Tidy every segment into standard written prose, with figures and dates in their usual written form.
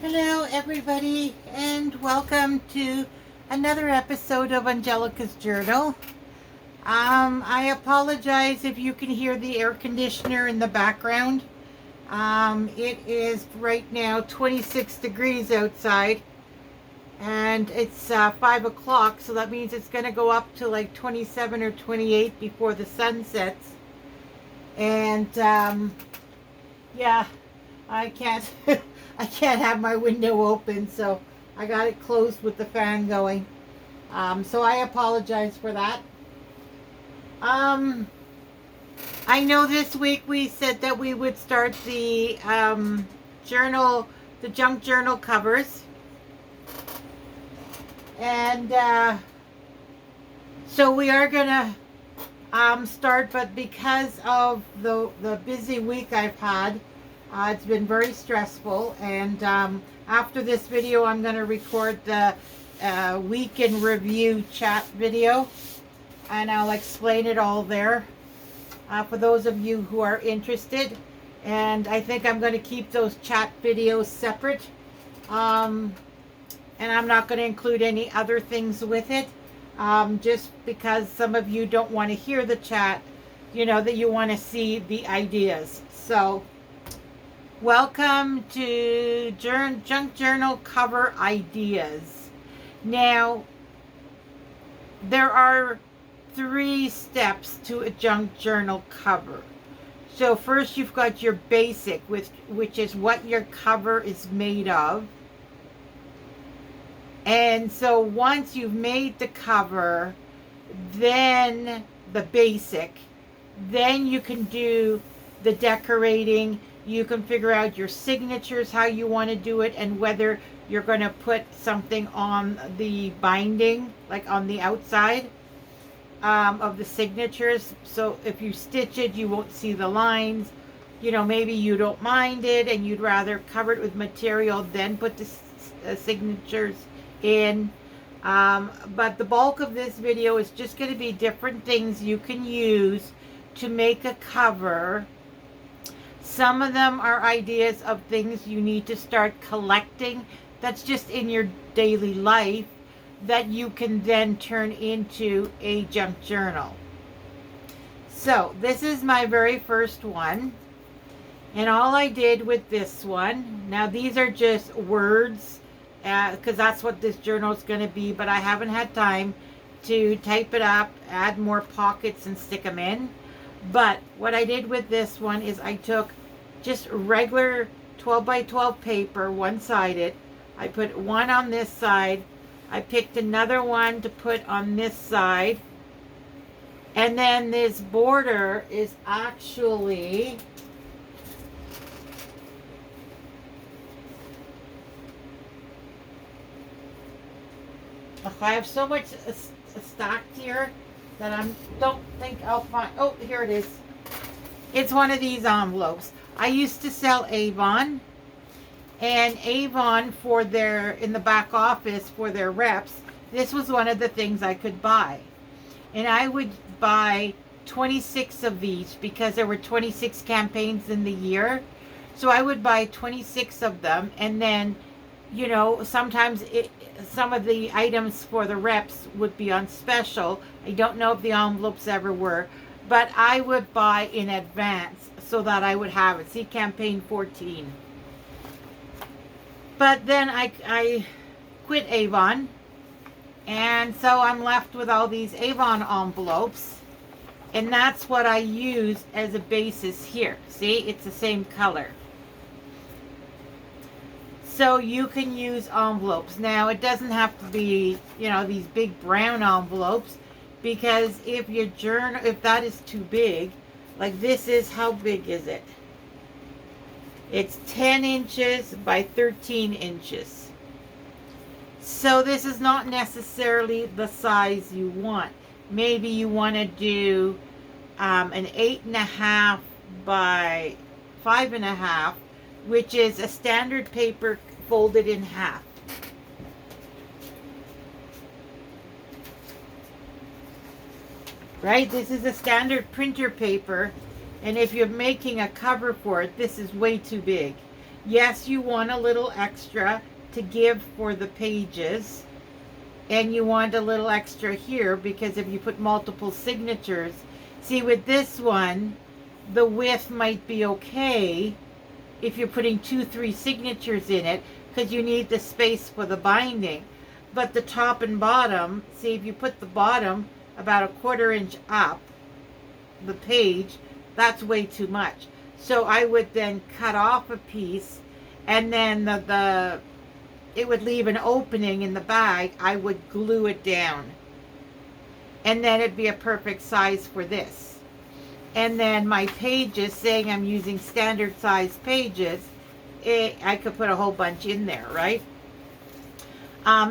Hello, everybody, and welcome to another episode of Angelica's Journal. I apologize if you can hear the air conditioner in the background. It is right now 26 degrees outside, and it's 5 o'clock, so that means it's going to go up to like 27 or 28 before the sun sets. And yeah, I can't I can't have my window open, so I got it closed with the fan going. So I apologize for that. I know this week we said that we would start the journal, the junk journal covers. And so we are gonna start, but because of the busy week I've had, it's been very stressful, and after this video I'm going to record the week in review chat video, and I'll explain it all there for those of you who are interested. And I think I'm going to keep those chat videos separate, and I'm not going to include any other things with it, just because some of you don't want to hear the chat, you know, that you want to see the ideas. So welcome to Junk Journal Cover Ideas. Now, there are 3 steps to a junk journal cover. So first you've got your basic, which is what your cover is made of. And so once you've made the cover, then the basic, then you can do the decorating. You can figure out your signatures, how you want to do it, and whether you're going to put something on the binding, like on the outside of the signatures. So if you stitch it, you won't see the lines. You know, maybe you don't mind it and you'd rather cover it with material, then put the signatures in. But the bulk of this video is just going to be different things you can use to make a cover. Some of them are ideas of things you need to start collecting that's just in your daily life that you can then turn into a junk journal. So this is my very first one, and all I did with this one, now these are just words because that's what this journal is going to be, but I haven't had time to type it up, add more pockets and stick them in. But what I did with this one is I took just regular 12 by 12 paper, one-sided. I put one on this side. I picked another one to put on this side. And then this border is actually I have so much stacked here that I don't think I'll find. Oh, here it is. It's one of these envelopes. I used to sell Avon, and Avon for their, in the back office for their reps, this was one of the things I could buy. And I would buy 26 of these because there were 26 campaigns in the year. So I would buy 26 of them, and then, you know, sometimes some of the items for the reps would be on special. I don't know if the envelopes ever were, but I would buy in advance so that I would have it. See, campaign 14. But then I quit Avon, and so I'm left with all these Avon envelopes, and that's what I use as a basis here. See, it's the same color. So you can use envelopes. Now, it doesn't have to be, you know, these big brown envelopes, because if your journal, if that is too big, like this is, how big is it? It's 10 inches by 13 inches. So this is not necessarily the size you want. Maybe you want to do an 8.5 by 5.5, which is a standard paper folded in half. Right? This is a standard printer paper, and if you're making a cover for it, this is way too big. Yes, you want a little extra to give for the pages, and you want a little extra here because if you put multiple signatures, see with this one, the width might be okay if you're putting 2-3 signatures in it because you need the space for the binding. But the top and bottom, see if you put the bottom about 1/4 inch up the page, that's way too much. So I would then cut off a piece, and then it would leave an opening in the bag. I would glue it down, and then it'd be a perfect size for this. And then my pages, saying I'm using standard size pages, I could put a whole bunch in there, right?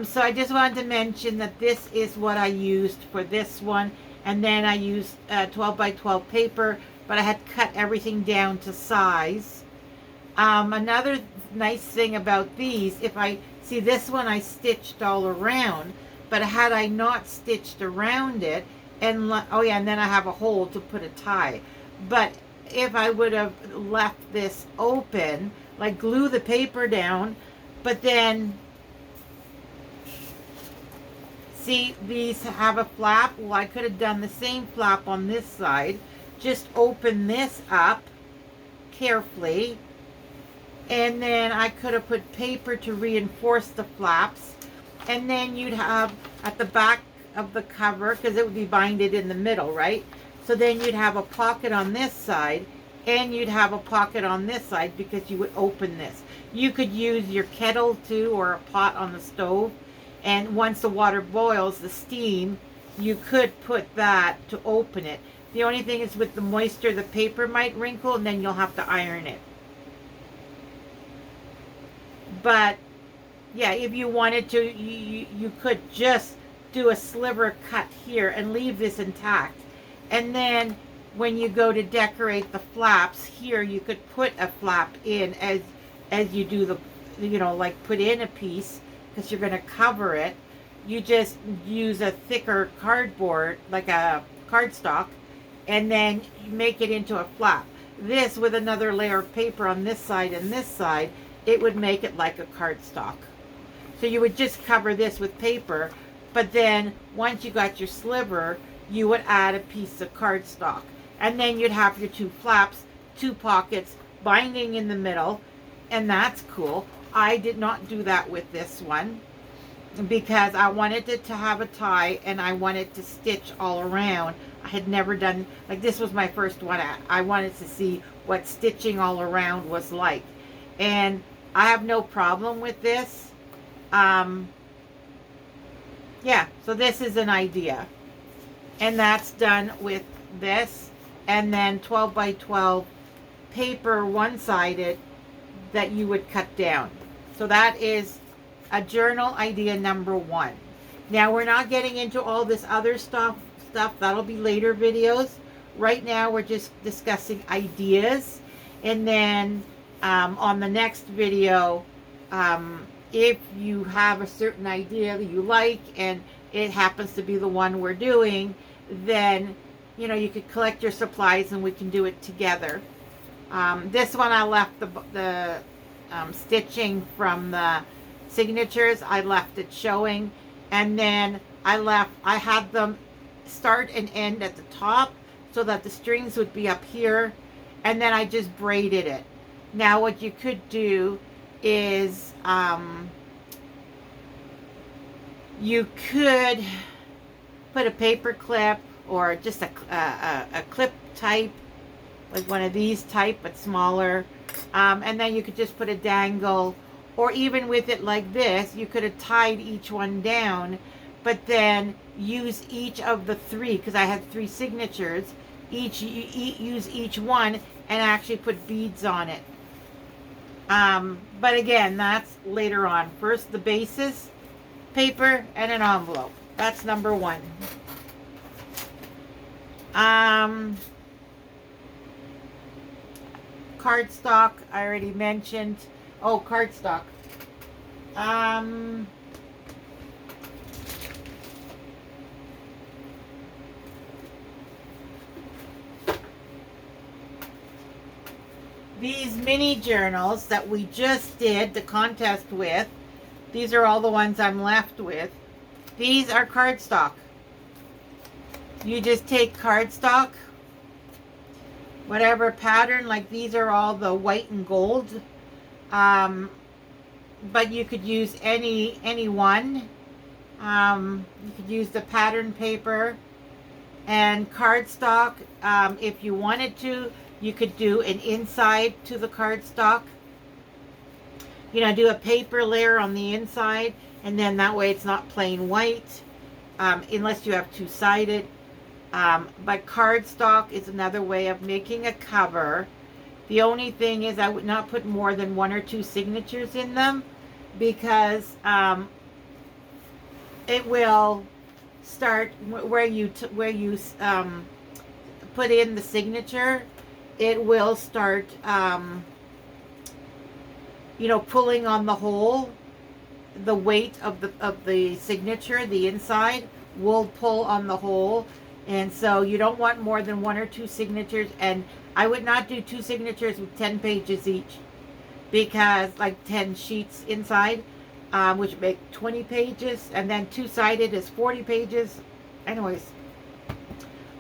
So I just wanted to mention that this is what I used for this one. And then I used 12 by 12 paper, but I had cut everything down to size. Another nice thing about these, if I see this one, I stitched all around, but had I not stitched around it, and oh yeah, and then I have a hole to put a tie. But if I would have left this open, like glue the paper down, but then see, these have a flap. Well, I could have done the same flap on this side. Just open this up carefully. And then I could have put paper to reinforce the flaps. And then you'd have at the back of the cover, because it would be binded in the middle, right? So then you'd have a pocket on this side. And you'd have a pocket on this side because you would open this. You could use your kettle too, or a pot on the stove. And once the water boils, the steam, you could put that to open it. The only thing is with the moisture, the paper might wrinkle, and then you'll have to iron it. But yeah, if you wanted to, you could just do a sliver cut here and leave this intact. And then when you go to decorate the flaps here, you could put a flap in as you do the, like put in a piece, because you're going to cover it. You just use a thicker cardboard, like a cardstock, and then you make it into a flap. This, with another layer of paper on this side and this side, it would make it like a cardstock. So you would just cover this with paper, but then once you got your sliver, you would add a piece of cardstock. And then you'd have your 2 flaps, 2 pockets, binding in the middle, and that's cool. I did not do that with this one because I wanted it to have a tie and I wanted to stitch all around. I had never done, like this was my first one. I wanted to see what stitching all around was like. And I have no problem with this. Yeah, so this is an idea. And that's done with this. And then 12 by 12 paper one-sided that you would cut down. So that is a journal idea number 1. Now we're not getting into all this other stuff. That'll be later videos. Right now we're just discussing ideas. And then on the next video, if you have a certain idea that you like and it happens to be the one we're doing, then you could collect your supplies and we can do it together. This one I left the stitching from the signatures. I left it showing, and then I had them start and end at the top so that the strings would be up here, and then I just braided it. Now what you could do is you could put a paper clip or just a clip type, like one of these type but smaller, and then you could just put a dangle, or even with it like this, you could have tied each one down, but then use each of the 3, because I had 3 signatures, use each one and actually put beads on it. But again, that's later on. First the bases, paper, and an envelope. That's number 1. Cardstock, I already mentioned. Oh, cardstock. These mini journals that we just did the contest with, these are all the ones I'm left with. These are cardstock. You just take cardstock, whatever pattern, like these are all the white and gold. But you could use any one. You could use the pattern paper and cardstock. If you wanted to, you could do an inside to the cardstock. You know, do a paper layer on the inside, and then that way it's not plain white, unless you have two-sided. But cardstock is another way of making a cover. The only thing is I would not put more than 1 or 2 signatures in them, because it will start where you put in the signature. It will start, you know, pulling on the hole. The weight of the signature, the inside, will pull on the hole, and so you don't want more than 1 or 2 signatures. And I would not do 2 signatures with 10 pages each, because like 10 sheets inside, which make 20 pages, and then two-sided is 40 pages. Anyways,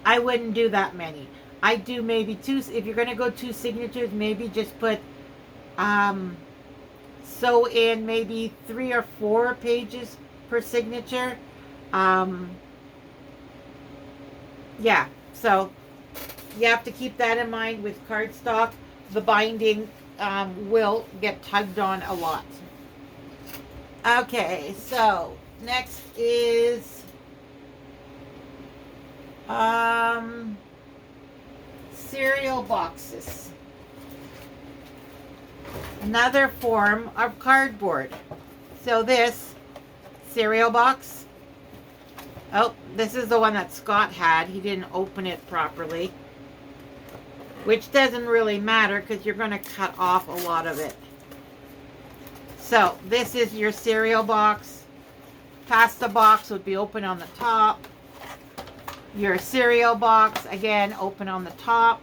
I wouldn't do that many. I do maybe 2. If you're going to go 2 signatures, maybe just put sew in maybe 3 or 4 pages per signature. Yeah, so you have to keep that in mind with cardstock. The binding will get tugged on a lot. Okay, so next is cereal boxes. Another form of cardboard. So this cereal box. Oh, this is the one that Scott had. He didn't open it properly, which doesn't really matter because you're going to cut off a lot of it. So this is your cereal box. Pasta box would be open on the top. Your cereal box, again, open on the top.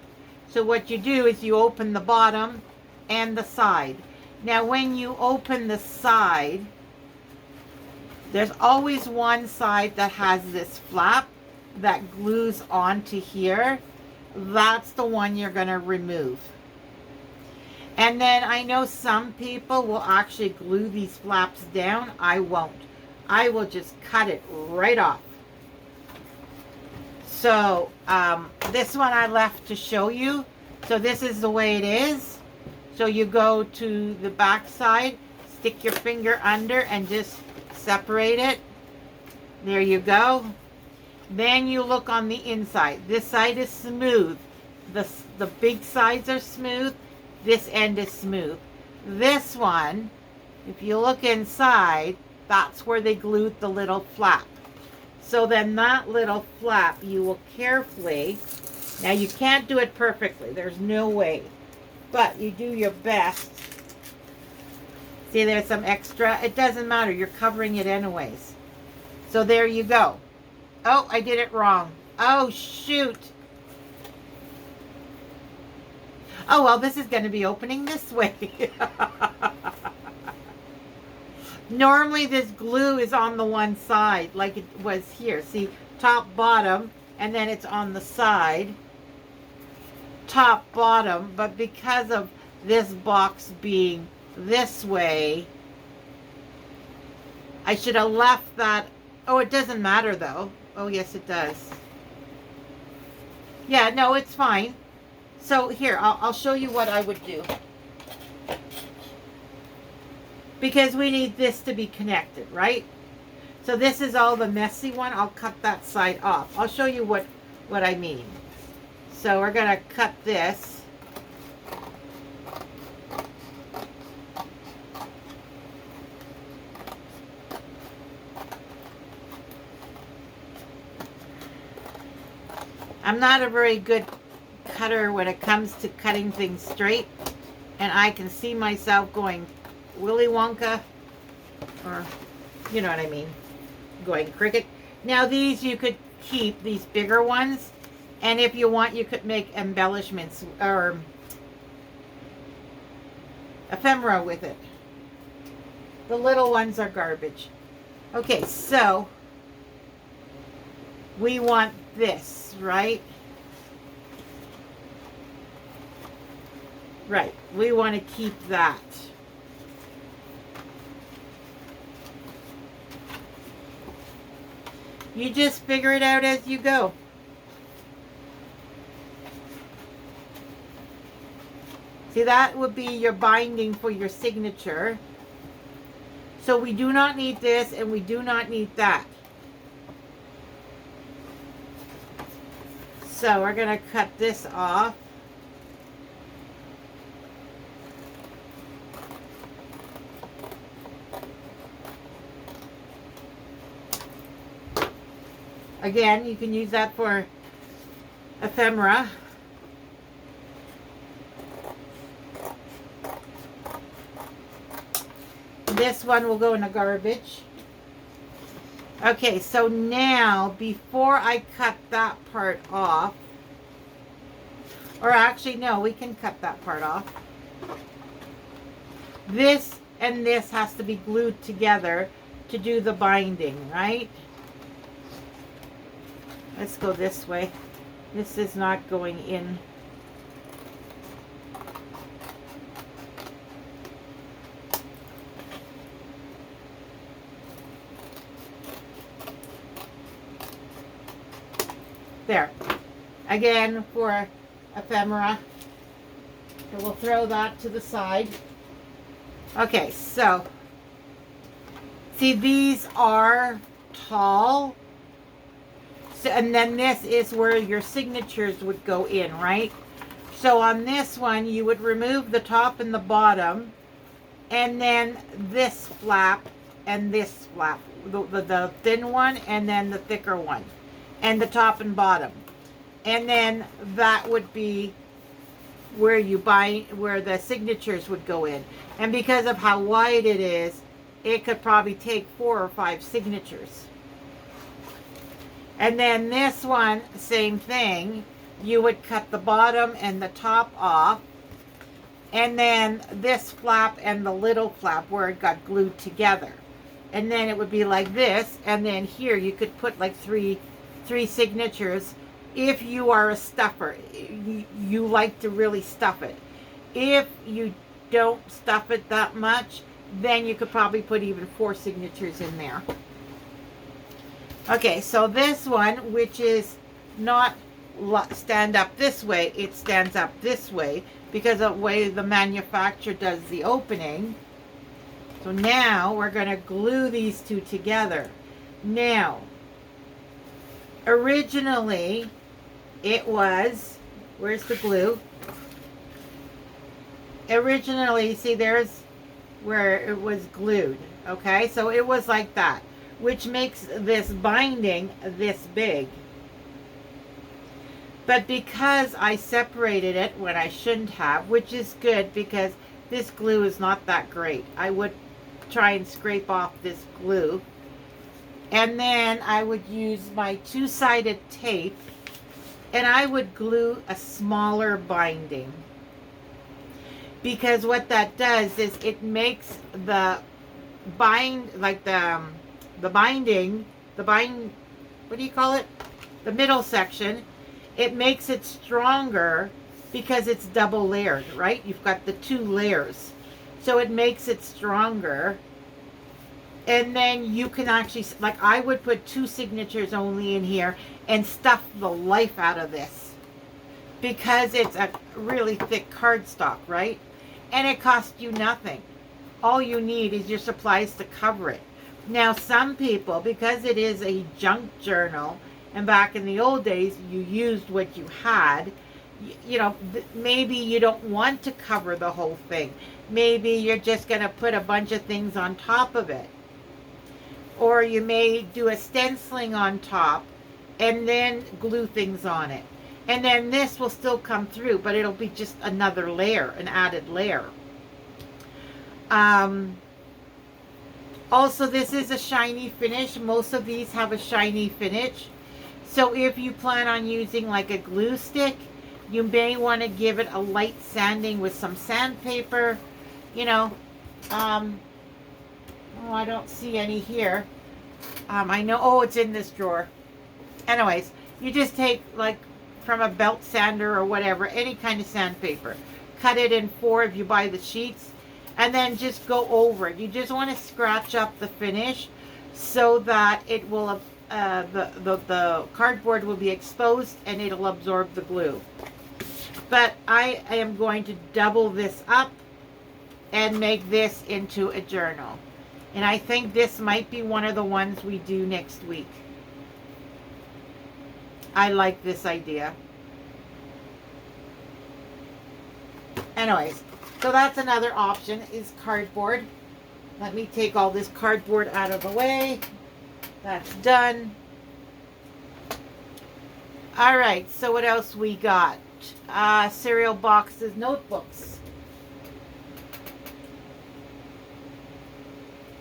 So what you do is you open the bottom and the side. Now when you open the side, there's always one side that has this flap that glues onto here. That's the one you're going to remove. And then I know some people will actually glue these flaps down. I won't. I will just cut it right off. So this one I left to show you. So this is the way it is. So you go to the back side, stick your finger under and just separate it. There you go. Then you look on the inside. This side is smooth. The big sides are smooth. This end is smooth. This one, if you look inside, that's where they glued the little flap. So then that little flap, you will carefully, now you can't do it perfectly. There's no way. But you do your best. See, there's some extra. It doesn't matter. You're covering it anyways. So there you go. Oh, I did it wrong. Oh, shoot. Oh, well, this is going to be opening this way. Normally, this glue is on the one side, like it was here. See, top, bottom, and then it's on the side. Top, bottom, but because of this box being this way, I should have left that. Oh, it doesn't matter, though. Oh, yes, it does. Yeah, no, it's fine. So here, I'll show you what I would do. Because we need this to be connected, right? So this is all the messy one. I'll cut that side off. I'll show you what I mean. So we're going to cut this. I'm not a very good cutter when it comes to cutting things straight, and I can see myself going Willy Wonka, or you know what I mean, going cricket. Now these you could keep, these bigger ones, and if you want you could make embellishments or ephemera with it. The little ones are garbage. Okay, so we want this, right? Right, we want to keep that. You just figure it out as you go. See, that would be your binding for your signature. So we do not need this and we do not need that. So we're going to cut this off. Again, you can use that for ephemera. This one will go in the garbage. Okay, so now before I cut that part off, or actually no, we can cut that part off. This and this has to be glued together to do the binding, right? Let's go this way. This is not going in. There. Again, for ephemera. So we'll throw that to the side. Okay, so see, these are tall. So, and then this is where your signatures would go in, right? So on this one, you would remove the top and the bottom, and then this flap and this flap, the thin one and then the thicker one, and the top and bottom. And then that would be where you where the signatures would go in. And because of how wide it is, it could probably take 4 or 5 signatures. And then this one, same thing. You would cut the bottom and the top off. And then this flap and the little flap where it got glued together. And then it would be like this. And then here you could put like three signatures. If you are a stuffer, you like to really stuff it. If you don't stuff it that much, then you could probably put even 4 signatures in there. Okay, so this one, which is not stand up this way, it stands up this way because of the way the manufacturer does the opening. So now we're going to glue these two together. Now, originally it was, where's the glue? Originally, see, there's where it was glued. Okay, so it was like that, which makes this binding this big. But because I separated it when I shouldn't have, which is good because this glue is not that great. I would try and scrape off this glue. And then I would use my 2-sided tape and I would glue a smaller binding. Because what that does is it makes the like the binding, what do you call it? The middle section, it makes it stronger because it's double layered, right? You've got the 2 layers. So it makes it stronger. And then you can actually, like I would put 2 signatures only in here and stuff the life out of this. Because it's a really thick cardstock, right? And it costs you nothing. All you need is your supplies to cover it. Now, some people, because it is a junk journal, and back in the old days, you used what you had, you know, maybe you don't want to cover the whole thing. Maybe you're just going to put a bunch of things on top of it. Or you may do a stenciling on top and then glue things on it. And then this will still come through, but it'll be just another layer, an added layer. Also, this is a shiny finish. Most of these have a shiny finish. So if you plan on using like a glue stick, you may want to give it a light sanding with some sandpaper you know, oh, I don't see any here. I know, oh, it's in this drawer. Anyways, you just take, like, from a belt sander or whatever, any kind of sandpaper. Cut it in 4 if you buy the sheets, and then just go over it. You just want to scratch up the finish so that it will, the cardboard will be exposed and it'll absorb the glue. But I am going to double this up and make this into a journal. And I think this might be one of the ones we do next week. I like this idea. Anyways, so that's another option, is cardboard. Let me take all this cardboard out of the way. That's done. All right, so what else we got? Cereal boxes, notebooks.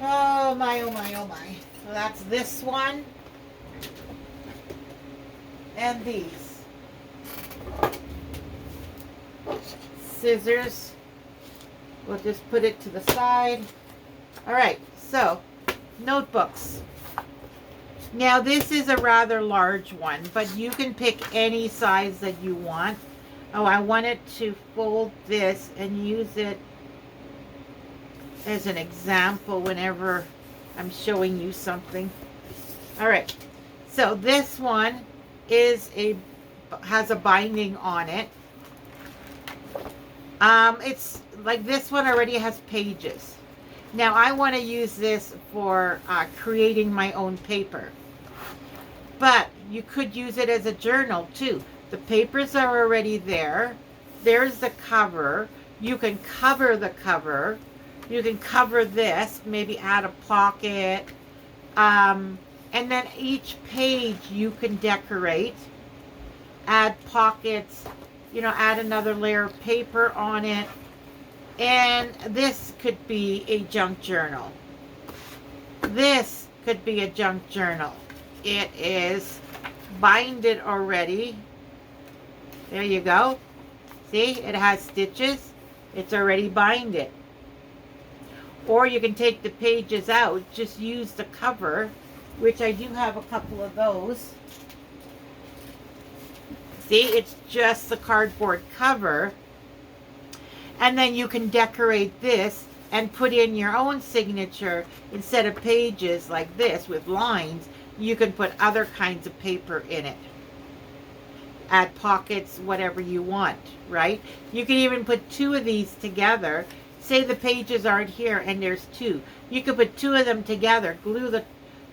Oh my, oh my, oh my. So that's this one. And these. Scissors. We'll just put it to the side. All right, so notebooks. Now this is a rather large one, but you can pick any size that you want. Oh, I wanted to fold this and use it as an example whenever I'm showing you something. All right, so this one has a binding on it. It's like this one already has pages. Now I want to use this for creating my own paper, but you could use it as a journal too. The papers are already there. There's the cover. You can cover the cover. You can cover this, maybe add a pocket, and then each page you can decorate, add pockets, you know, add another layer of paper on it. And this could be a junk journal. This could be a junk journal. It is binded already. There you go. See, it has stitches. It's already binded. Or you can take the pages out, just use the cover, which I do have a couple of those. See, it's just the cardboard cover. And then you can decorate this and put in your own signature. Instead of pages like this with lines, you can put other kinds of paper in it. Add pockets, whatever you want, right? You can even put 2 of these together. Say the pages aren't here and there's 2. You could put 2 of them together, glue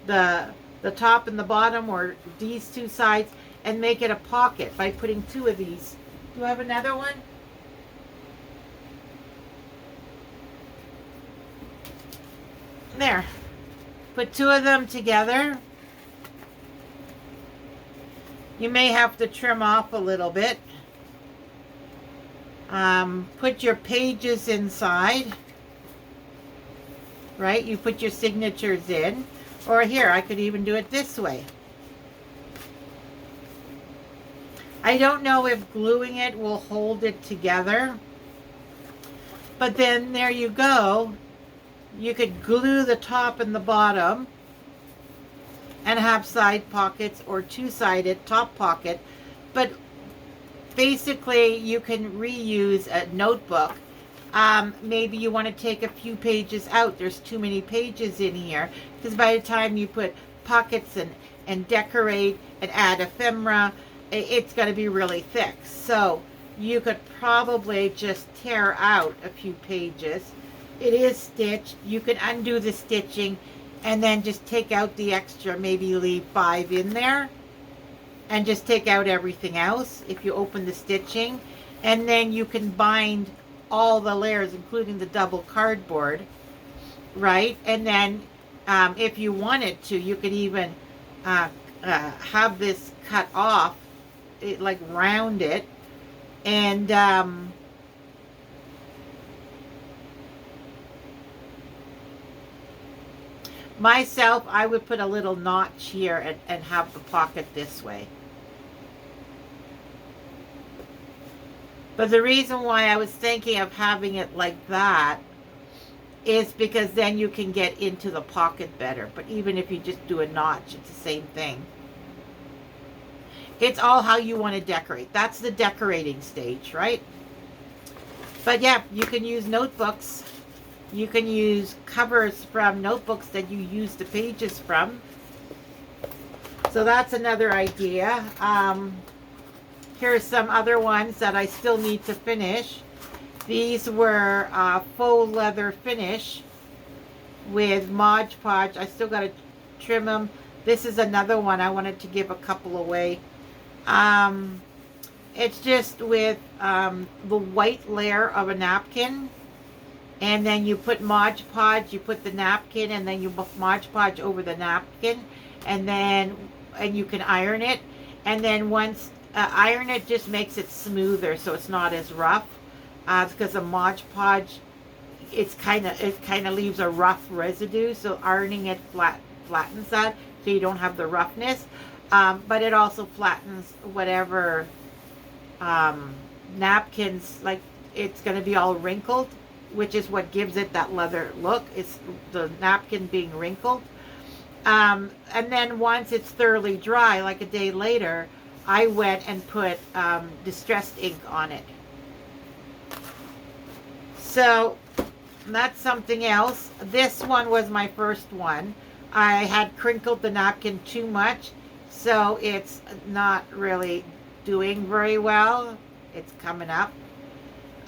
the top and the bottom, or these 2 sides, and make it a pocket by putting 2 of these. Do you have another one? There. Put 2 of them together. You may have to trim off a little bit. Put your pages inside. Right? You put your signatures in. Or here, I could even do it this way. I don't know if gluing it will hold it together. But then there you go. You could glue the top and the bottom and have side pockets, or 2-sided top pocket. But basically you can reuse a notebook. Maybe you want to take a few pages out. There's too many pages in here, because by the time you put pockets and decorate and add ephemera, it's going to be really thick. So you could probably just tear out a few pages. It is stitched. You can undo the stitching and then just take out the extra, maybe leave 5 in there and just take out everything else if you open the stitching. And then you can bind all the layers, including the double cardboard, right? And then if you wanted to, you could even have this cut off, like round it, and myself, I would put a little notch here and have the pocket this way. But the reason why I was thinking of having it like that is because then you can get into the pocket better. But even if you just do a notch, it's the same thing. It's all how you want to decorate. That's the decorating stage, right? But yeah, you can use notebooks. You can use covers from notebooks that you use the pages from. So that's another idea. Here's some other ones that I still need to finish. These were faux leather finish with Mod Podge. I still got to trim them. This is another one. I wanted to give a couple away. It's just with the white layer of a napkin. And then you put Mod Podge, you put the napkin, and then you Mod Podge over the napkin. And you can iron it. And then once iron it, just makes it smoother so it's not as rough. Because the Mod Podge, it kind of leaves a rough residue. So ironing it flattens that so you don't have the roughness. But it also flattens whatever napkins, like it's going to be all wrinkled, which is what gives it that leather look. It's the napkin being wrinkled. And then once it's thoroughly dry, like a day later, I went and put distressed ink on it. So that's something else. This one was my first one. I had crinkled the napkin too much, so it's not really doing very well. It's coming up.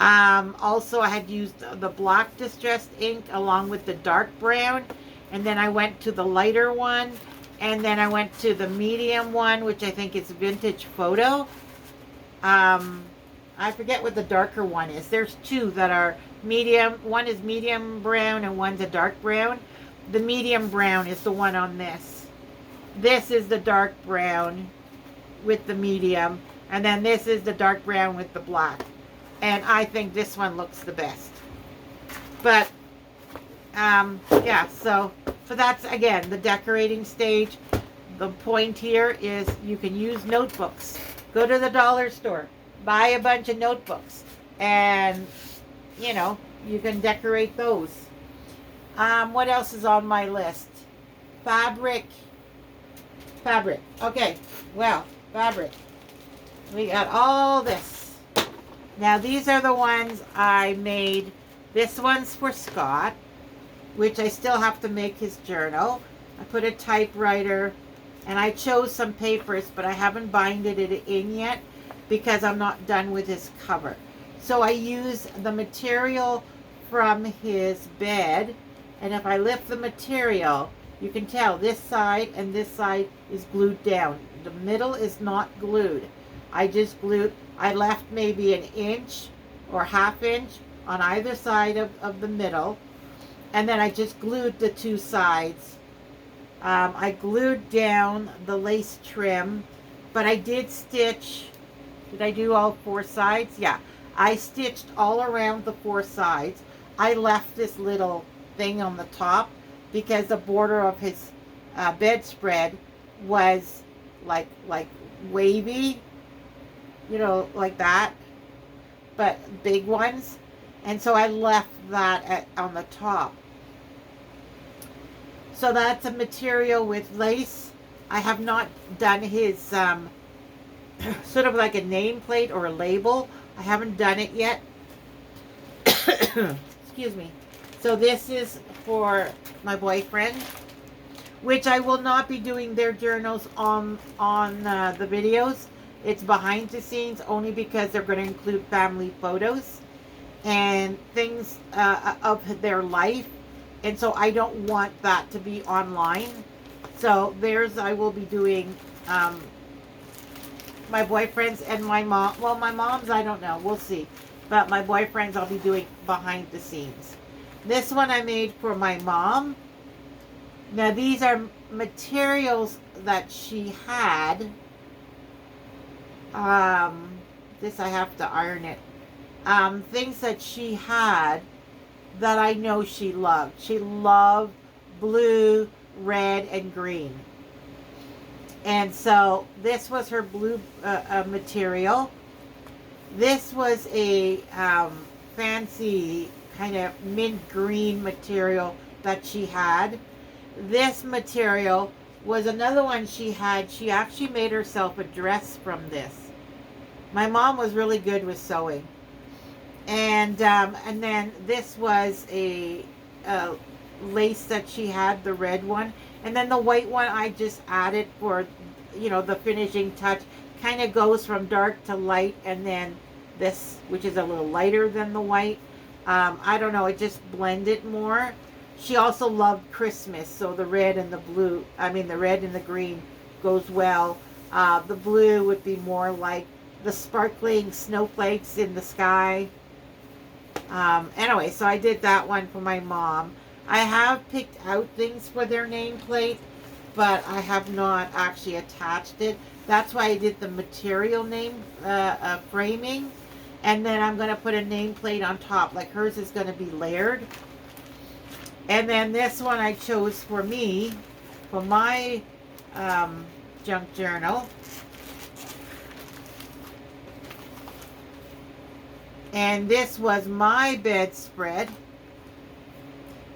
Also, I had used the black distressed ink along with the dark brown, and then I went to the lighter one, and then I went to the medium one, which I think is Vintage Photo. I forget what the darker one is. There's two that are medium. One is medium brown and one's a dark brown. The medium brown is the one on this. This is the dark brown with the medium, and then this is the dark brown with the black. And I think this one looks the best. But yeah, so that's again the decorating stage. The point here is you can use notebooks. Go to the dollar store, buy a bunch of notebooks, and you know, you can decorate those. What else is on my list? Fabric. Okay, well, fabric. We got all this. Now these are the ones I made. This one's for Scott, which I still have to make his journal. I put a typewriter, and I chose some papers, but I haven't binded it in yet because I'm not done with his cover. So I use the material from his bed, and if I lift the material, you can tell this side and this side is glued down. The middle is not glued. I just glued, I left maybe an inch or ½ inch on either side of the middle, and then I just glued the two sides. I glued down the lace trim, but I did stitch. Did I do all four sides? Yeah. I stitched all around the four sides. I left this little thing on the top because the border of his bedspread was like wavy, you know, like that, but big ones. And so I left that on the top. So that's a material with lace. I have not done his sort of like a nameplate or a label. I haven't done it yet. Excuse me. So this is for my boyfriend, which I will not be doing their journals on the videos. It's behind the scenes only because they're going to include family photos and things of their life. And so I don't want that to be online. So theirs I will be doing my boyfriend's and my mom. Well, my mom's, I don't know. We'll see. But my boyfriend's I'll be doing behind the scenes. This one I made for my mom. Now these are materials that she had. This I have to iron it. Things that she had that I know she loved. She loved blue, red, and green. And so this was her blue material. This was a fancy kind of mint green material that she had. This material was another one she had. She actually made herself a dress from this. My mom was really good with sewing. And then this was a lace that she had, the red one. And then the white one I just added for, the finishing touch. Kind of goes from dark to light. And then this, which is a little lighter than the white. I don't know, it just blended more. She also loved Christmas, so the red and the blue, the red and the green goes well. The blue would be more like the sparkling snowflakes in the sky. Anyway, so I did that one for my mom. I have picked out things for their nameplate, but I have not actually attached it. That's why I did the material name framing. And then I'm going to put a nameplate on top. Like hers is going to be layered. And then this one I chose for me, for my junk journal. And this was my bedspread.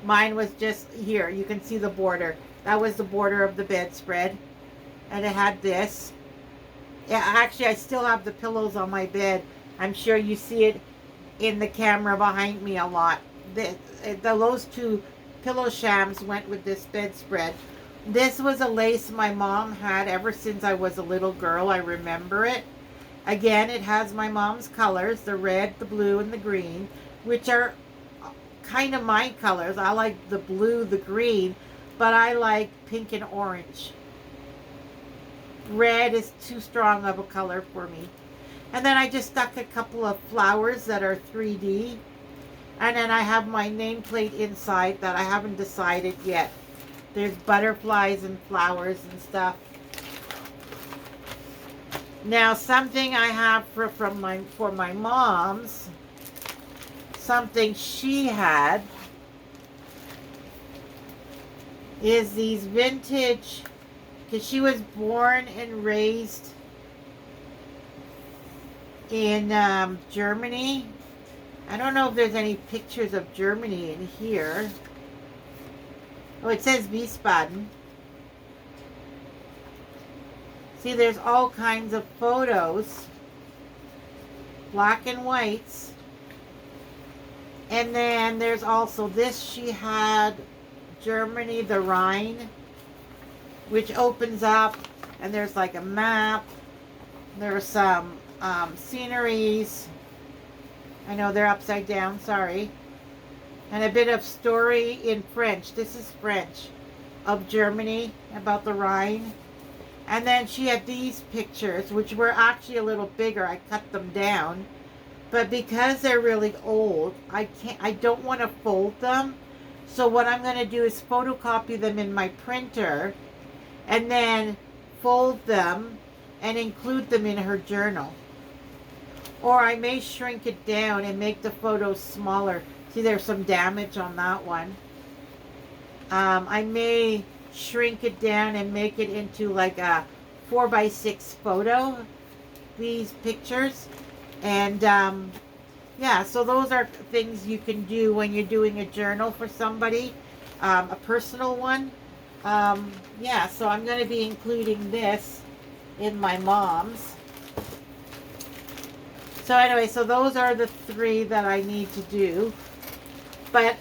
Mine was just here. You can see the border. That was the border of the bedspread. And it had this. Yeah, actually, I still have the pillows on my bed. I'm sure you see it in the camera behind me a lot. Those two pillow shams went with this bedspread. This was a lace my mom had ever since I was a little girl. I remember it. Again, it has my mom's colors, the red, the blue, and the green, which are kind of my colors. I like the blue, the green, but I like pink and orange. Red is too strong of a color for me. And then I just stuck a couple of flowers that are 3D. And then I have my nameplate inside that I haven't decided yet. There's butterflies and flowers and stuff. Now, something I have for my mom's, something she had, is these vintage, because she was born and raised in Germany. I don't know if there's any pictures of Germany in here. Oh, it says Wiesbaden. See, there's all kinds of photos, black and whites. And then there's also this. She had Germany, the Rhine, which opens up, and there's like a map. There's some sceneries. I know they're upside down, sorry. And a bit of story in French. This is French of Germany, about the Rhine. And then she had these pictures, which were actually a little bigger. I cut them down. But because they're really old, I don't want to fold them. So what I'm going to do is photocopy them in my printer and then fold them and include them in her journal. Or I may shrink it down and make the photos smaller. See, there's some damage on that one. I may shrink it down and make it into like a 4x6 photo, these pictures. And yeah, so those are things you can do when you're doing a journal for somebody, a personal one. Yeah, so I'm going to be including this in my mom's. So anyway, so those are the three that I need to do. But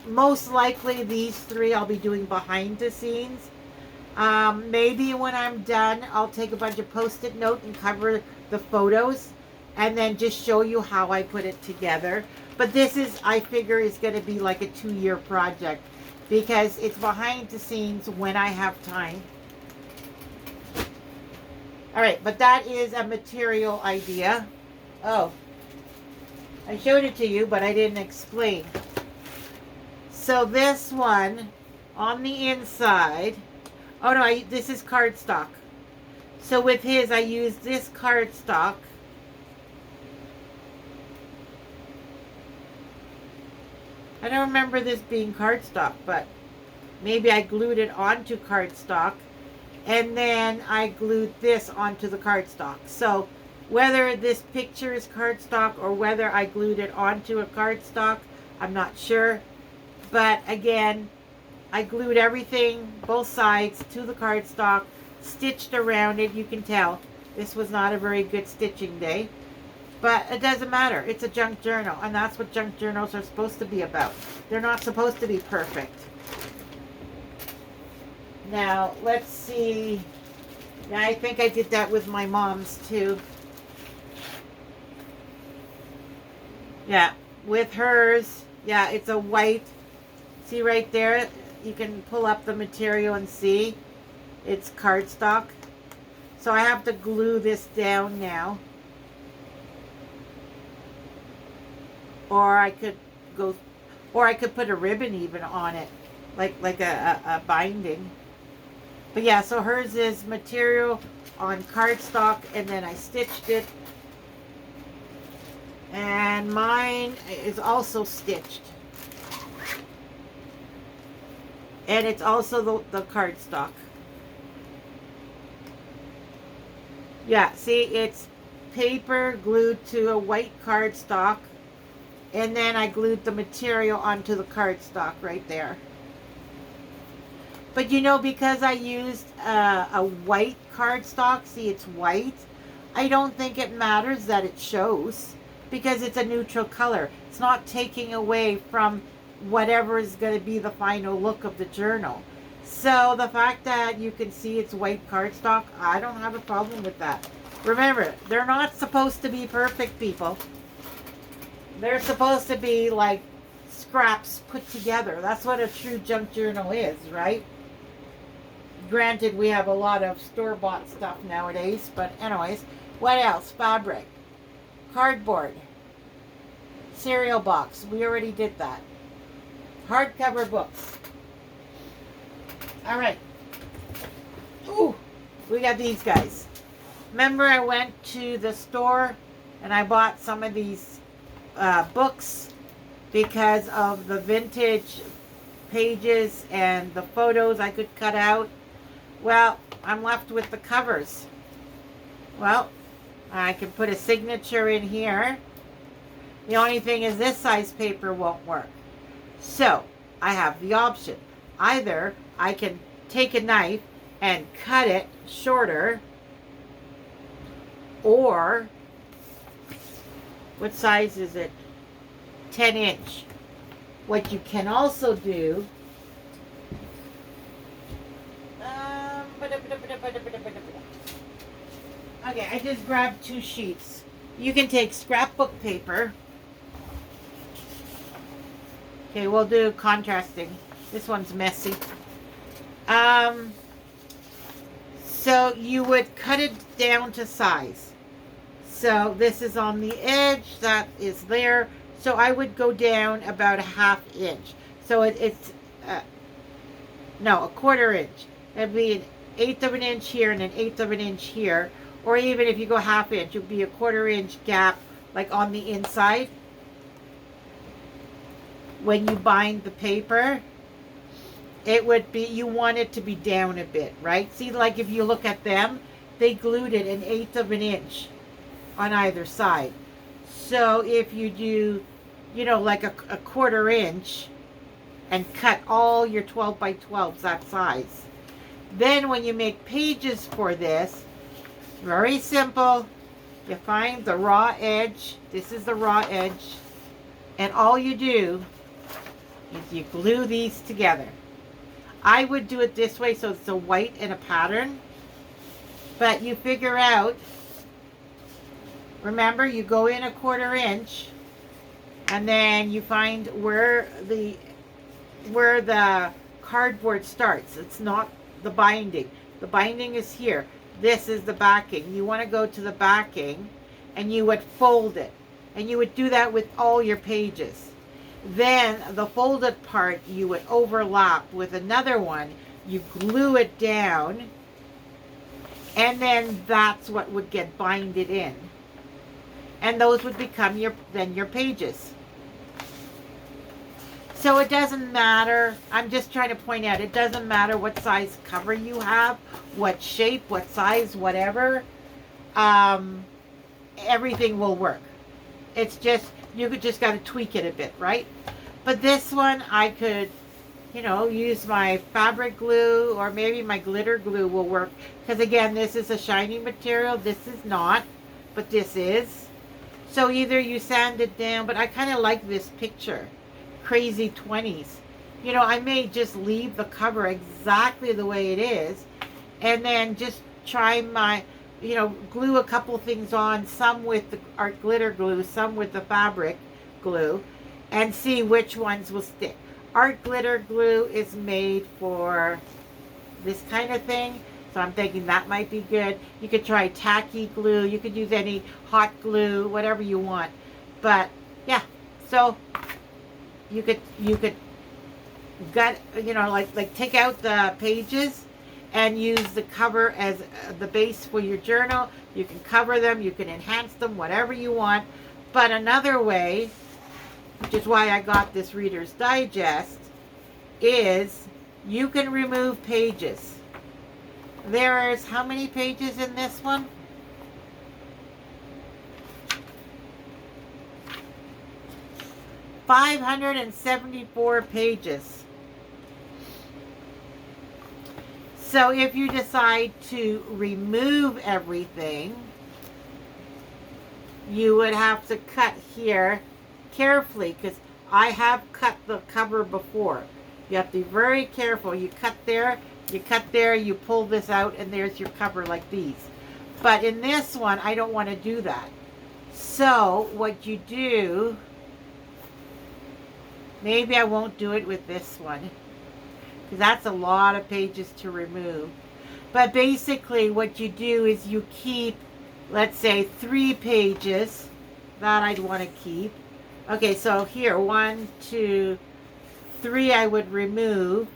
most likely these three I'll be doing behind the scenes. Maybe when I'm done, I'll take a bunch of Post-it note and cover the photos and then just show you how I put it together. But this is, I figure, is going to be like a 2-year project because it's behind the scenes when I have time. All right, but that is a material idea. Oh, I showed it to you, but I didn't explain. So this one, on the inside, oh no, this is cardstock. So with his, I used this cardstock. I don't remember this being cardstock, but maybe I glued it onto cardstock. And then I glued this onto the cardstock. So whether this picture is cardstock or whether I glued it onto a cardstock, I'm not sure. But again, I glued everything, both sides, to the cardstock, stitched around it. You can tell this was not a very good stitching day. But it doesn't matter. It's a junk journal, and that's what junk journals are supposed to be about. They're not supposed to be perfect. Now, let's see. Yeah, I think I did that with my mom's too. Yeah, with hers, yeah, it's a white. See right there? You can pull up the material and see. It's cardstock. So I have to glue this down now. Or I could put a ribbon even on it, like a binding. But yeah, so hers is material on cardstock, and then I stitched it. And mine is also stitched. And it's also the cardstock. Yeah, see, it's paper glued to a white cardstock. And then I glued the material onto the cardstock right there. But you know, because I used a white cardstock, see it's white, I don't think it matters that it shows, because it's a neutral color. It's not taking away from whatever is going to be the final look of the journal. So the fact that you can see it's white cardstock, I don't have a problem with that. Remember, they're not supposed to be perfect, people. They're supposed to be like scraps put together. That's what a true junk journal is, right? Granted, we have a lot of store-bought stuff nowadays, but anyways. What else? Fabric. Cardboard. Cereal box. We already did that. Hardcover books. Alright. Ooh, we got these guys. Remember I went to the store and I bought some of these books because of the vintage pages and the photos I could cut out. Well, I'm left with the covers. Well, I can put a signature in here. The only thing is this size paper won't work. So, I have the option. Either I can take a knife and cut it shorter, or, what size is it? 10 inch. What you can also do, okay, I just grabbed 2 sheets. You can take scrapbook paper. Okay, we'll do contrasting. This one's messy. So you would cut it down to size. So this is on the edge, that is there. So I would go down about a 1/2 inch. So it's no, a 1/4 inch. That'd be an 1/8 of an inch here and an 1/8 of an inch here. Or even if you go 1/2 inch, it would be a 1/4 inch gap, like on the inside. When you bind the paper, it would be, you want it to be down a bit, right? See, like if you look at them, they glued it an 1/8 of an inch on either side. So if you do, you know, like a 1/4 inch and cut all your 12 by 12s that size. Then when you make pages for this, very simple. You find the raw edge. This is the raw edge. And all you do is you glue these together. I would do it this way so it's a white and a pattern. But you figure out, remember, you go in a 1/4 inch and then you find where the cardboard starts. It's not the binding. The binding is here. This is the backing. You want to go to the backing and you would fold it. And you would do that with all your pages. Then the folded part you would overlap with another one. You glue it down, and then that's what would get binded in. And those would become your pages. So it doesn't matter. I'm just trying to point out, it doesn't matter what size cover you have, what shape, what size, whatever. Everything will work. It's just, you just got to tweak it a bit, right? But this one I could, use my fabric glue, or maybe my glitter glue will work. Because again, this is a shiny material. This is not, but this is. So either you sand it down, but I kind of like this picture. Crazy 20s. I may just leave the cover exactly the way it is, and then just try my, glue a couple things on, some with the art glitter glue, some with the fabric glue, and see which ones will stick. Art glitter glue is made for this kind of thing, so I'm thinking that might be good. You could try tacky glue. You could use any hot glue, whatever you want. But yeah, so you could like take out the pages and use the cover as the base for your journal. You can cover them, you can enhance them, whatever you want. But another way, which is why I got this Reader's Digest, is you can remove pages. There's how many pages in this one? $574 pages. So if you decide to remove everything, you would have to cut here carefully, because I have cut the cover before. You have to be very careful. You cut there, you pull this out, and there's your cover like these. But in this one, I don't want to do that. So what you do, maybe I won't do it with this one, because that's a lot of pages to remove. But basically what you do is you keep, let's say, 3 pages that I'd want to keep. Okay, so here, 1, 2, 3 I would remove.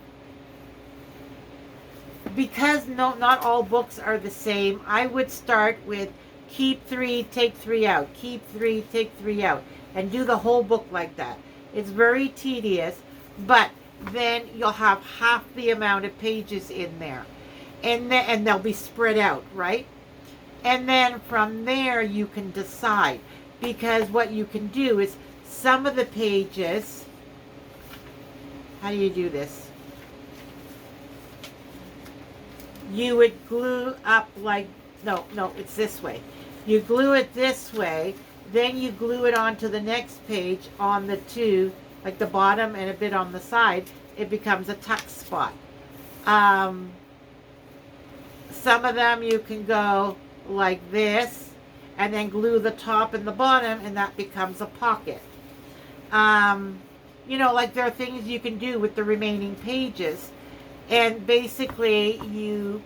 Because not all books are the same, I would start with keep 3, take 3 out, keep 3, take 3 out, and do the whole book like that. It's very tedious, but then you'll have half the amount of pages in there, and they'll be spread out, right? And then from there you can decide, because what you can do is some of the pages, how do you do this? You would glue up like, no, it's this way. You glue it this way, then you glue it onto the next page on the 2, like the bottom and a bit on the side. It becomes a tuck spot. Some of them you can go like this, and then glue the top and the bottom, and that becomes a pocket. Like there are things you can do with the remaining pages. And basically you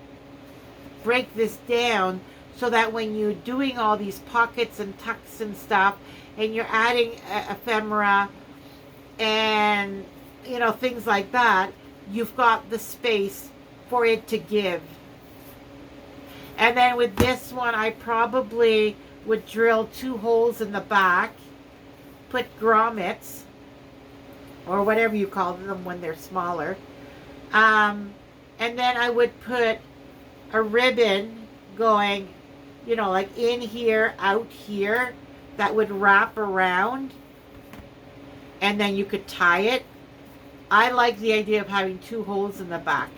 break this down so that when you're doing all these pockets and tucks and stuff, and you're adding ephemera and things like that, you've got the space for it to give. And then with this one, I probably would drill 2 holes in the back, put grommets, or whatever you call them when they're smaller. And then I would put a ribbon going, like in here, out here, that would wrap around, and then you could tie it. I like the idea of having 2 holes in the back.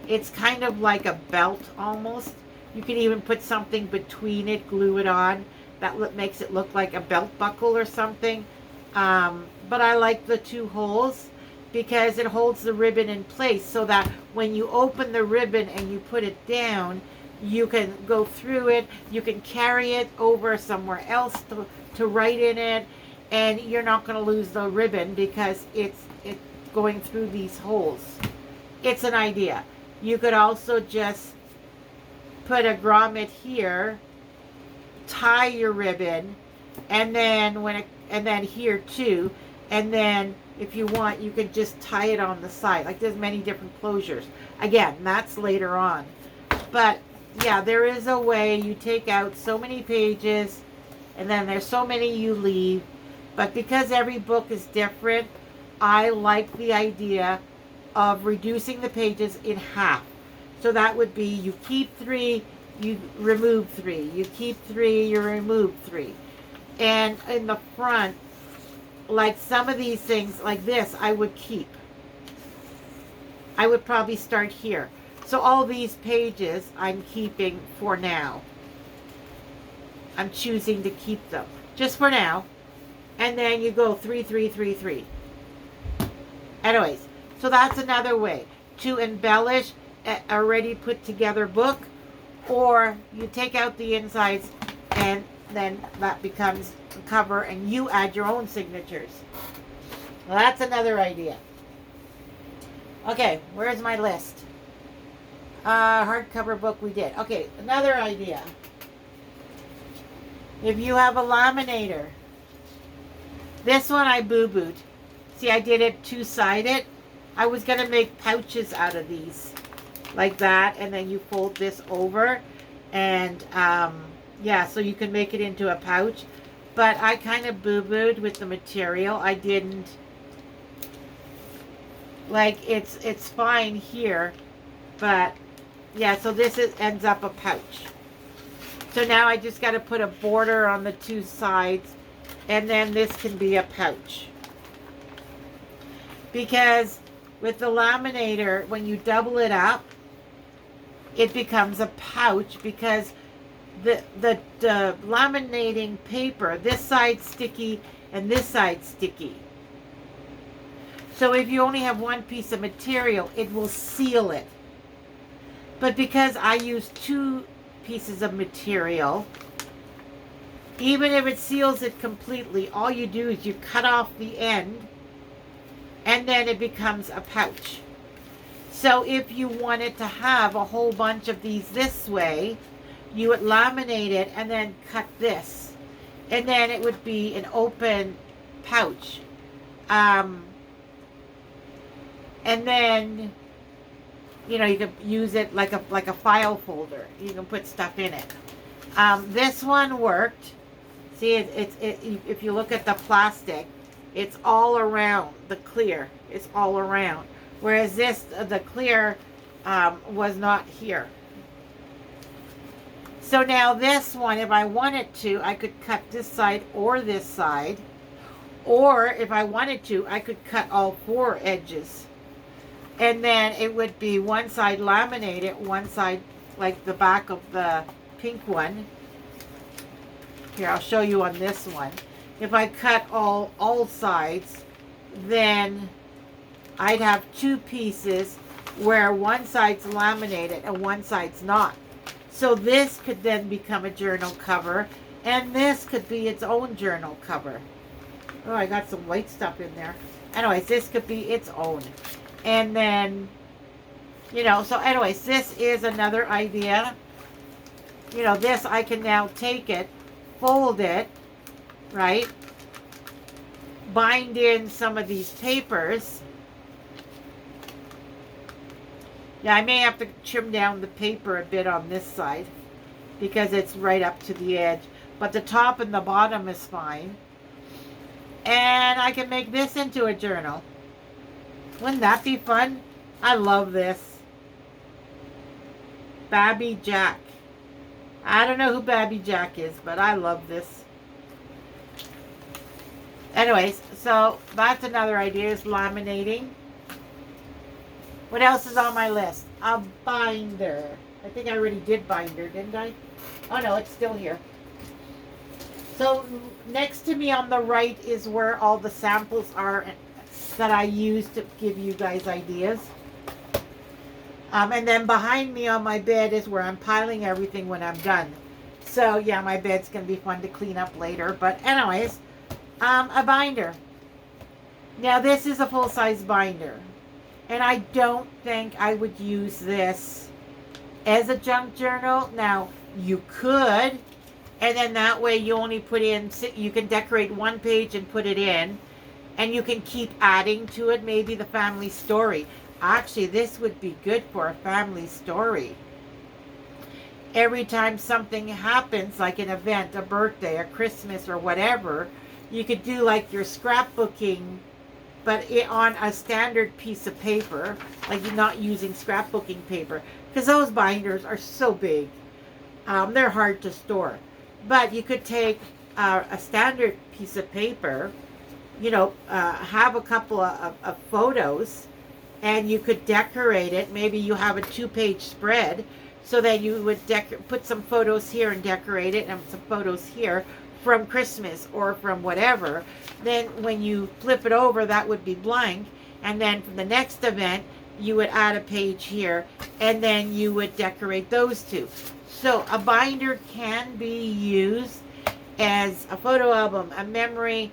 It's kind of like a belt almost. You can even put something between it, glue it on. That makes it look like a belt buckle or something. But I like the 2 holes because it holds the ribbon in place, so that when you open the ribbon and you put it down, you can go through it. You can carry it over somewhere else to write in it, and you're not going to lose the ribbon because it's going through these holes. It's an idea. You could also just put a grommet here, tie your ribbon, and then here too, and then if you want, you could just tie it on the side. Like there's many different closures. Again, that's later on. But yeah, there is a way. You take out so many pages, and then there's so many you leave. But because every book is different, I like the idea of reducing the pages in half. So that would be, you keep 3, you remove 3. You keep 3, you remove 3. And in the front, like some of these things, like this, I would keep. I would probably start here. So all these pages I'm keeping for now. I'm choosing to keep them just for now. And then you go 3, 3, 3, 3. Anyways, so that's another way to embellish an already put together book, or you take out the insides and then that becomes a cover and you add your own signatures. Well, that's another idea. Okay, where's my list? Hardcover book we did. Okay, another idea. If you have a laminator, this one I boo-booed. See, I did it two-sided. I was going to make pouches out of these, like that, and then you fold this over, and yeah, so you can make it into a pouch. But I kind of boo-booed with the material. I didn't, like, it's fine here, but yeah, so this ends up a pouch. So now I just got to put a border on the two sides, and then this can be a pouch. Because with the laminator, when you double it up, it becomes a pouch, because the laminating paper, this side's sticky and this side's sticky. So if you only have one piece of material, it will seal it. But because I use two pieces of material, even if it seals it completely, all you do is you cut off the end and then it becomes a pouch. So if you wanted to have a whole bunch of these this way, you would laminate it and then cut this, and then it would be an open pouch. And then, you know, you can use it like a file folder. You can put stuff in it. This one worked. See, if you look at the plastic, it's all around the clear. It's all around. Whereas this, the clear, was not here. So now this one, if I wanted to, I could cut this side or this side. Or if I wanted to, I could cut all four edges. And then it would be one side laminated, one side like the back of the pink one. Here, I'll show you on this one. If I cut all sides, then I'd have two pieces where one side's laminated and one side's not. So this could then become a journal cover, and this could be its own journal cover. Oh, I got some white stuff in there. Anyways, this could be its own. And then, you know, so anyways, this is another idea. You know, this, I can now take it, fold it, right? Bind in some of these papers. Yeah, I may have to trim down the paper a bit on this side because it's right up to the edge. But the top and the bottom is fine. And I can make this into a journal. Wouldn't that be fun? I love this. Babby Jack. I don't know who Babby Jack is, but I love this. Anyways, so that's another idea, is laminating. What else is on my list? A binder. I think I already did binder, didn't I? Oh no, it's still here. So next to me on the right is where all the samples are that I use to give you guys ideas. And then behind me on my bed is where I'm piling everything when I'm done. So yeah, my bed's going to be fun to clean up later. But anyways, a binder. Now this is a full-size binder. And I don't think I would use this as a junk journal. Now, you could, and then that way you only put in, you can decorate one page and put it in, and you can keep adding to it, maybe the family story. Actually, this would be good for a family story. Every time something happens, like an event, a birthday, a Christmas, or whatever, you could do like your scrapbooking, but on a standard piece of paper, like you're not using scrapbooking paper, because those binders are so big. They're hard to store. But you could take a standard piece of paper, have a couple of photos, and you could decorate it. Maybe you have a 2-page spread, so that you would put some photos here and decorate it, and some photos here from Christmas or from whatever. Then when you flip it over, that would be blank. And then from the next event, you would add a page here, and then you would decorate those two. So a binder can be used as a photo album, a memory,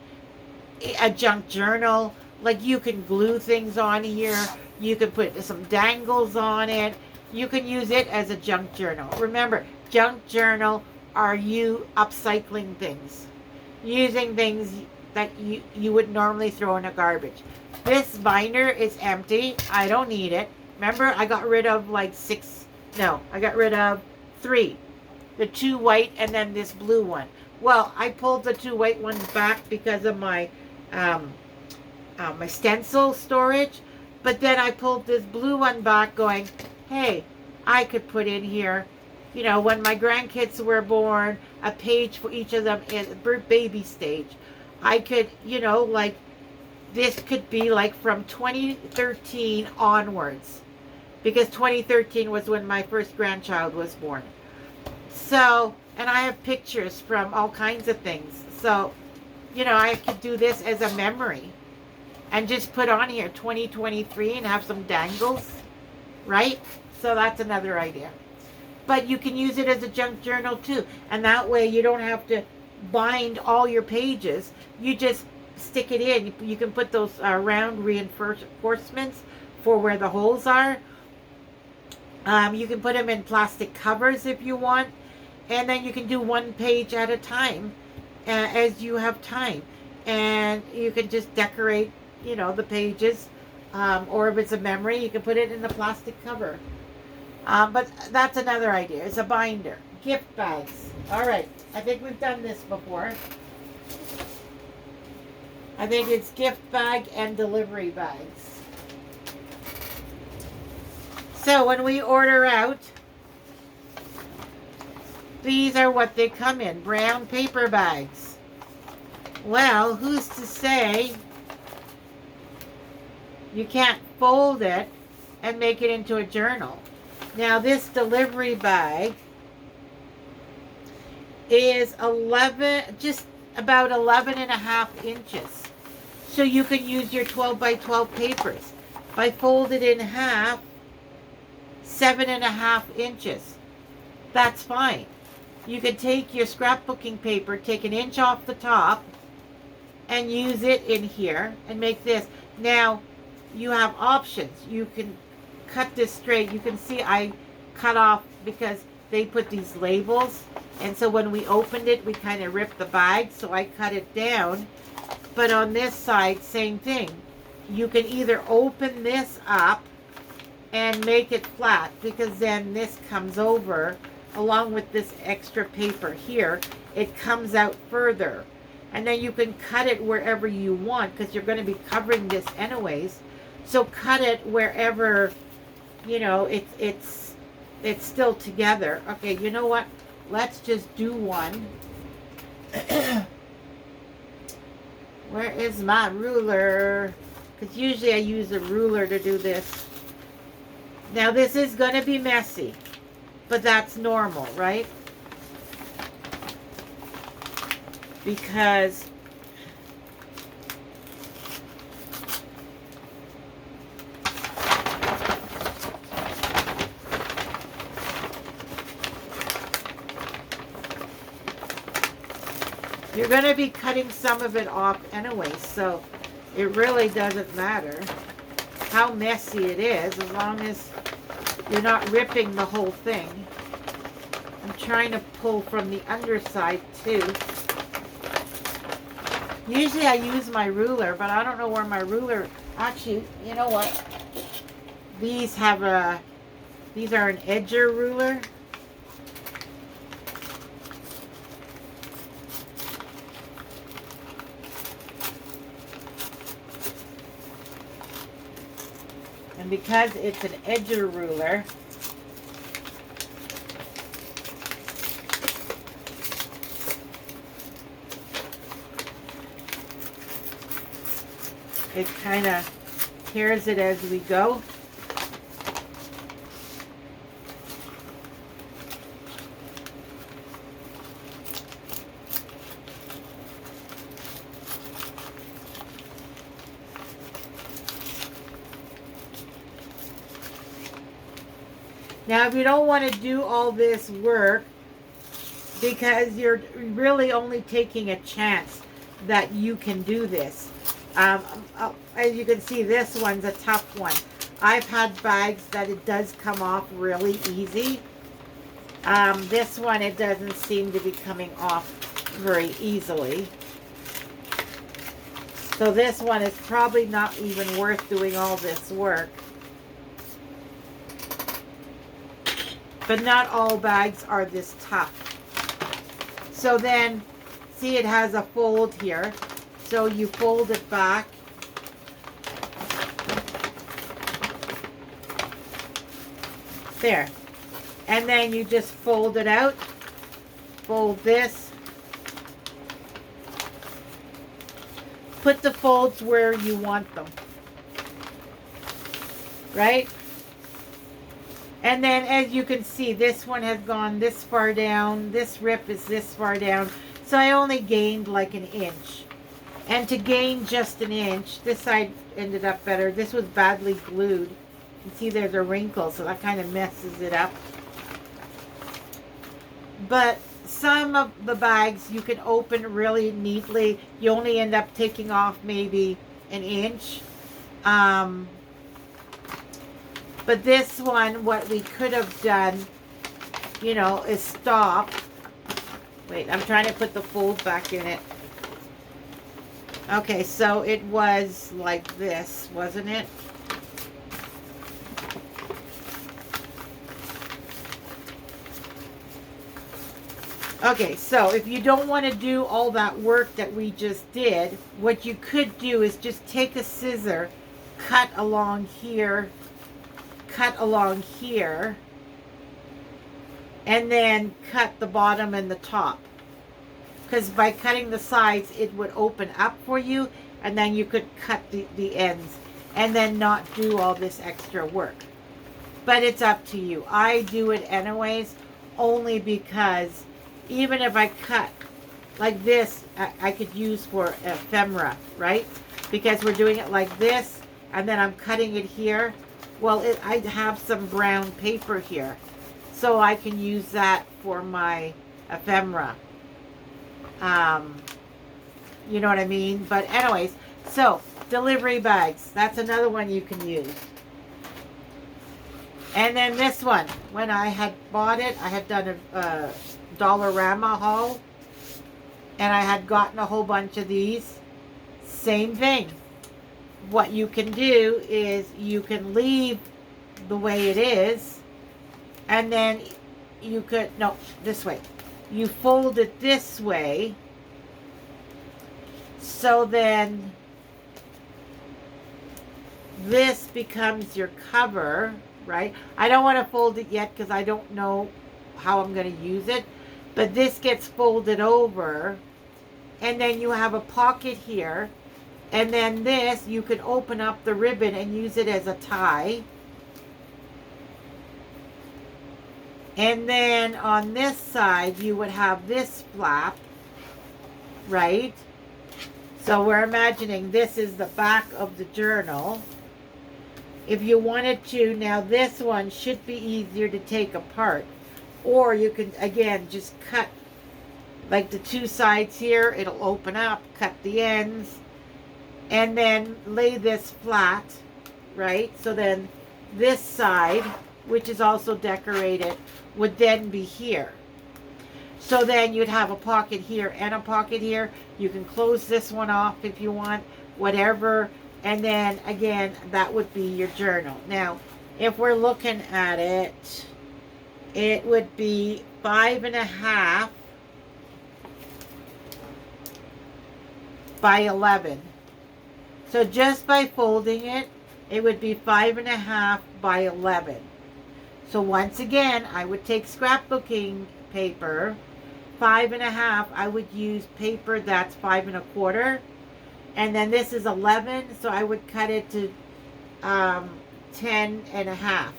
a junk journal. Like, you can glue things on here. You can put some dangles on it. You can use it as a junk journal. Remember, junk journal are you upcycling things, using things that you would normally throw in a garbage. This binder is empty. I don't need it. Remember, I got rid of like 3. The 2 white and then this blue one. Well, I pulled the 2 white ones back because of my my stencil storage. But then I pulled this blue one back going, hey, I could put in here, when my grandkids were born, a page for each of them in baby stage. I could, like, this could be like from 2013 onwards, because 2013 was when my first grandchild was born. So, and I have pictures from all kinds of things. So, I could do this as a memory and just put on here 2023 and have some dangles, right? So that's another idea. But you can use it as a junk journal too. And that way you don't have to bind all your pages. You just stick it in. You can put those round reinforcements for where the holes are. You can put them in plastic covers if you want. And then you can do 1 page at a time as you have time. And you can just decorate, the pages. Or if it's a memory, you can put it in the plastic cover. But that's another idea. It's a binder. Gift bags. All right. I think we've done this before. I think it's gift bag and delivery bags. So when we order out, these are what they come in. Brown paper bags. Well, who's to say you can't fold it and make it into a journal? Now, this delivery bag is just about 11.5 inches. So you can use your 12 by 12 papers. If I fold it in half, 7.5 inches. That's fine. You can take your scrapbooking paper, take 1 inch off the top, and use it in here and make this. Now, you have options. You can cut this straight. You can see I cut off because they put these labels, and so when we opened it, we kind of ripped the bag, so I cut it down. But on this side, same thing. You can either open this up and make it flat, because then this comes over along with this extra paper here. It comes out further, and then you can cut it wherever you want, because you're going to be covering this anyways. So cut it wherever, it's still together. Okay, you know what? Let's just do one. Where is my ruler? Because usually I use a ruler to do this. Now this is going to be messy, but that's normal, right? Because you're going to be cutting some of it off anyway, so it really doesn't matter how messy it is, as long as you're not ripping the whole thing. I'm trying to pull from the underside too. Usually I use my ruler, but I don't know where my ruler... Actually, you know what? These are an edger ruler. And because it's an edger ruler, it kind of tears it as we go. Now, if you don't want to do all this work, because you're really only taking a chance that you can do this. As you can see, this one's a tough one. I've had bags that it does come off really easy. This one, it doesn't seem to be coming off very easily. So this one is probably not even worth doing all this work. But not all bags are this tough. So then, see, it has a fold here. So you fold it back. There. And then you just fold it out. Fold this. Put the folds where you want them. Right? And then, as you can see, this one has gone this far down. This rip is this far down. So I only gained like an inch. And to gain just an inch, this side ended up better. This was badly glued. You see there's a wrinkle, so that kind of messes it up. But some of the bags you can open really neatly. You only end up taking off maybe an inch. But this one, what we could have done, you know, is stop. Wait, I'm trying to put the fold back in it. Okay, so it was like this, wasn't it? Okay, so if you don't want to do all that work that we just did, what you could do is just take a scissor, cut along here, and then cut the bottom and the top. Because by cutting the sides, it would open up for you, and then you could cut the ends and then not do all this extra work. But it's up to you. I do it anyways, only because even if I cut like this, I could use for ephemera, right? Because we're doing it like this, and then I'm cutting it here. Well, I have some brown paper here, so I can use that for my ephemera. You know what I mean? But anyways, so delivery bags, that's another one you can use. And then this one, when I had bought it, I had done a Dollarama haul, and I had gotten a whole bunch of these. Same thing. What you can do is you can leave the way it is, and then you could, no, this way. You fold it this way, so then this becomes your cover, right? I don't want to fold it yet because I don't know how I'm going to use it, but this gets folded over, and then you have a pocket here. And then this, you can open up the ribbon and use it as a tie. And then on this side, you would have this flap, right? So we're imagining this is the back of the journal. If you wanted to, now this one should be easier to take apart. Or you can, again, just cut like the two sides here. It'll open up, cut the ends. And then lay this flat, right? So then this side, which is also decorated, would then be here. So then you'd have a pocket here and a pocket here. You can close this one off if you want, whatever. And then again, that would be your journal. Now, if we're looking at it, it would be 5.5 by 11. So just by folding it, it would be 5.5 by 11. So once again, I would take scrapbooking paper, 5.5. I would use paper that's 5 1/4, And then this is 11, so I would cut it to 10 and a half.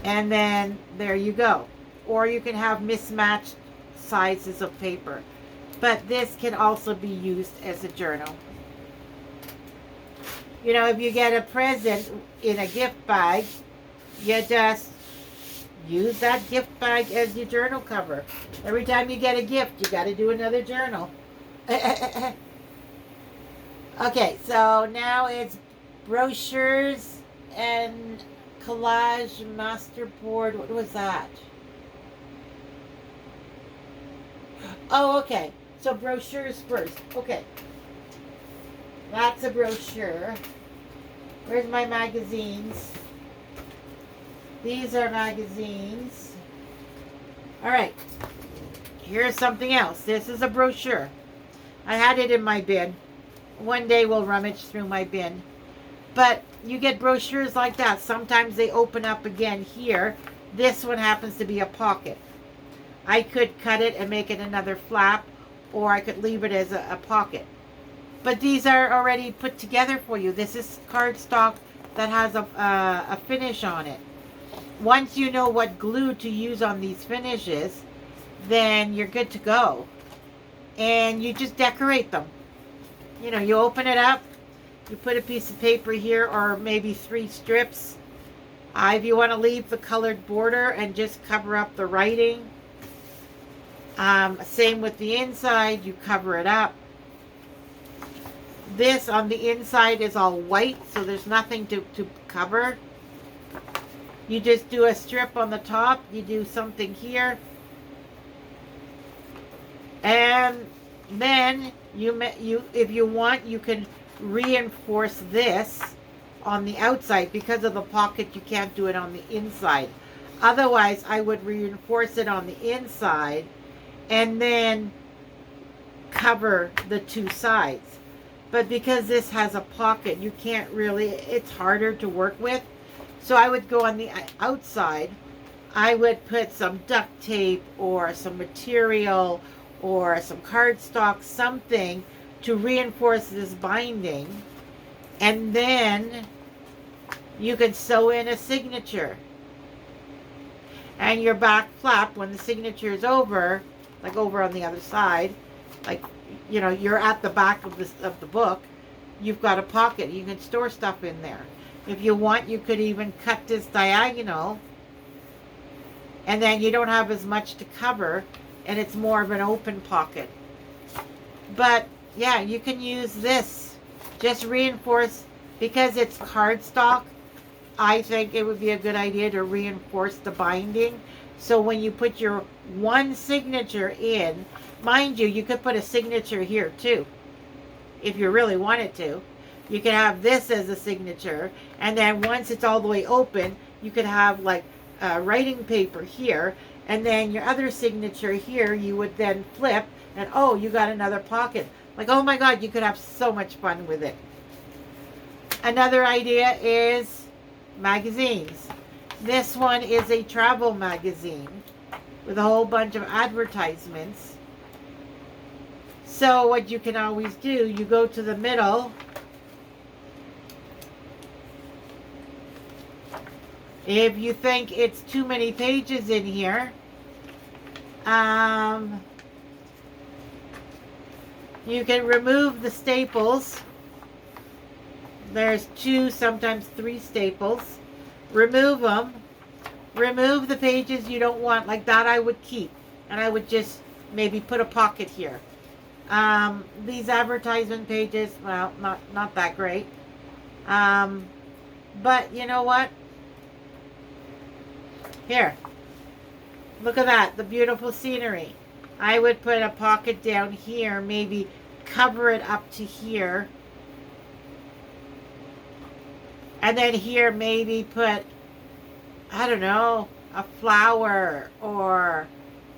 And then there you go. Or you can have mismatched sizes of paper. But this can also be used as a journal. You know, if you get a present in a gift bag, you just use that gift bag as your journal cover. Every time you get a gift, you got to do another journal. Okay, so now it's brochures and collage masterboard. What was that? Oh, okay. So brochures first. Okay. That's a brochure. Where's my magazines? These are magazines. All right. Here's something else. This is a brochure. I had it in my bin. One day we'll rummage through my bin. But you get brochures like that. Sometimes they open up again here. This one happens to be a pocket. I could cut it and make it another flap, or I could leave it as a pocket. But these are already put together for you. This is cardstock that has a finish on it. Once you know what glue to use on these finishes, then you're good to go. And you just decorate them. You know, you open it up, you put a piece of paper here, or maybe 3 strips. If you want to leave the colored border and just cover up the writing. Same with the inside, you cover it up. This on the inside is all white, so there's nothing to cover. You just do a strip on the top, you do something here. And then you if you want, you can reinforce this on the outside. Because of the pocket, you can't do it on the inside. Otherwise, I would reinforce it on the inside and then cover the 2 sides. But because this has a pocket, you can't really, it's harder to work with. So I would go on the outside. I would put some duct tape or some material or some cardstock, something to reinforce this binding. And then you can sew in a signature. And your back flap, when the signature is over, like over on the other side, like, you know, you're at the back of the book, you've got a pocket. You can store stuff in there. If you want, you could even cut this diagonal, and then you don't have as much to cover, and it's more of an open pocket. But yeah, you can use this. Just reinforce, because it's cardstock, I think it would be a good idea to reinforce the binding. So when you put your one signature in, mind you, you could put a signature here too, if you really wanted to. You could have this as a signature, and then once it's all the way open, you could have like writing paper here, and then your other signature here, you would then flip, and oh, you got another pocket. Like, oh my God, you could have so much fun with it. Another idea is magazines. This one is a travel magazine with a whole bunch of advertisements. So what you can always do, you go to the middle. If you think it's too many pages in here, you can remove the staples. There's 2, sometimes 3 staples. Remove them. Remove the pages you don't want. Like that I would keep. And I would just maybe put a pocket here. These advertisement pages, well, not that great. But you know what? Here. Look at that. The beautiful scenery. I would put a pocket down here. Maybe cover it up to here. And then here maybe put, I don't know, a flower or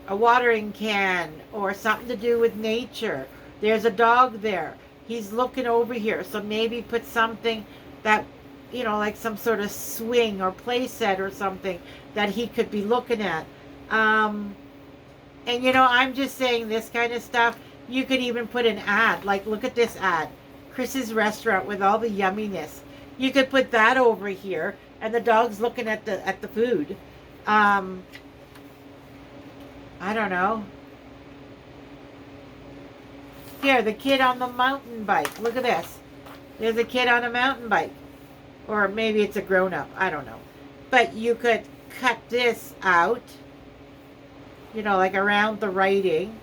a watering can or something to do with nature. There's a dog there. He's looking over here. So maybe put something that, you know, like some sort of swing or play set or something that he could be looking at. And, you know, I'm just saying this kind of stuff. You could even put an ad, like look at this ad, Chris's restaurant with all the yumminess. You could put that over here, and the dog's looking at the food. I don't know. Here, the kid on the mountain bike. Look at this. There's a kid on a mountain bike. Or maybe it's a grown-up. I don't know. But you could cut this out. You know, like around the writing.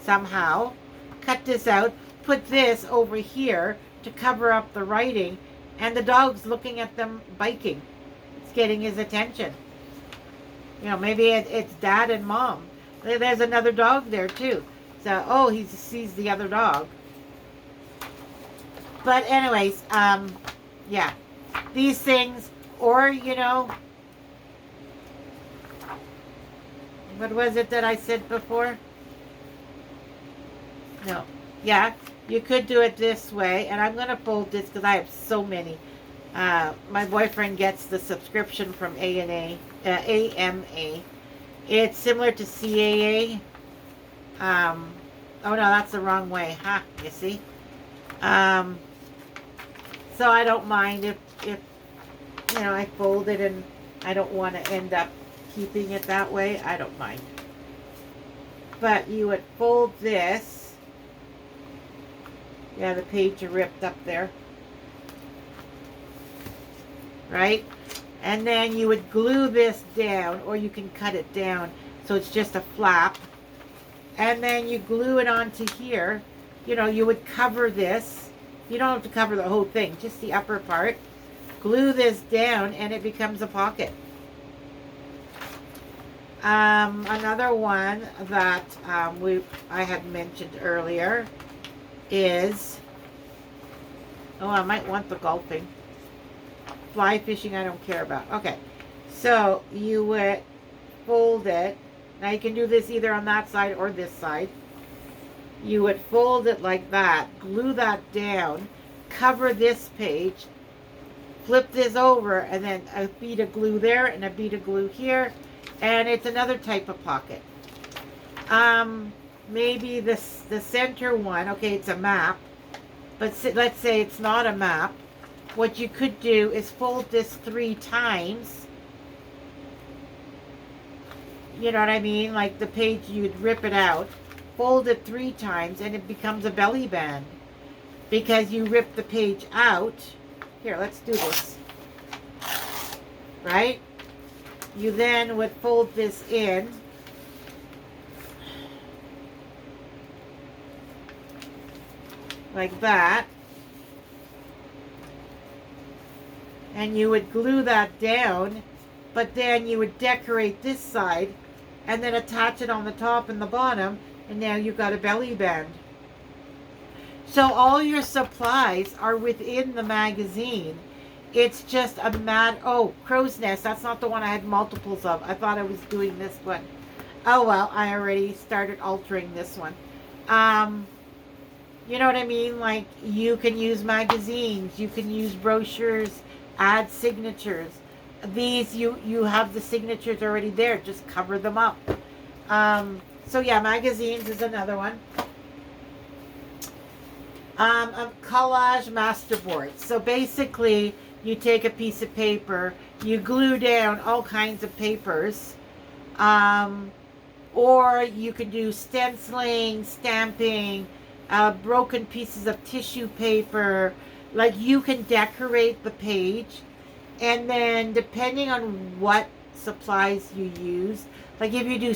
Somehow. Cut this out. Put this over here to cover up the writing. And the dog's looking at them biking. It's getting his attention. You know, maybe it's dad and mom. There's another dog there too. So, oh, he sees the other dog. But anyways, yeah. These things, or, you know, what was it that I said before? No. Yeah, you could do it this way. And I'm going to fold this because I have so many. My boyfriend gets the subscription from AMA. It's similar to CAA. Oh no, that's the wrong way, huh? You see? So I don't mind if you know, I fold it and I don't want to end up keeping it that way. I don't mind. But you would fold this. Yeah, the page ripped up there. Right? And then you would glue this down, or you can cut it down so it's just a flap. And then you glue it onto here. You know, you would cover this. You don't have to cover the whole thing, just the upper part. Glue this down and it becomes a pocket. Another one that I had mentioned earlier is, oh, I might want the golfing. Fly fishing, I don't care about. Okay, so you would fold it. Now you can do this either on that side or this side. You would fold it like that, glue that down, cover this page, flip this over, and then a bead of glue there and a bead of glue here, and it's another type of pocket. Maybe the center one, okay, it's a map, but let's say it's not a map. What you could do is fold this 3 times. You know what I mean? Like the page, you'd rip it out, fold it 3 times, and it becomes a belly band. Because you rip the page out. Here, let's do this. Right? You then would fold this in. Like that. And you would glue that down, but then you would decorate this side and then attach it on the top and the bottom, and now you've got a belly band. So all your supplies are within the magazine. It's just a oh, crow's nest. That's not the one I had multiples of. I thought I was doing this one. Oh well, I already started altering this one. You know what I mean? Like, you can use magazines, you can use brochures, add signatures. These, you have the signatures already there. Just cover them up. So yeah, magazines is another one. A collage masterboard. So basically, you take a piece of paper, you glue down all kinds of papers, or you can do stenciling, stamping, broken pieces of tissue paper. Like, you can decorate the page, and then depending on what supplies you use, like if you do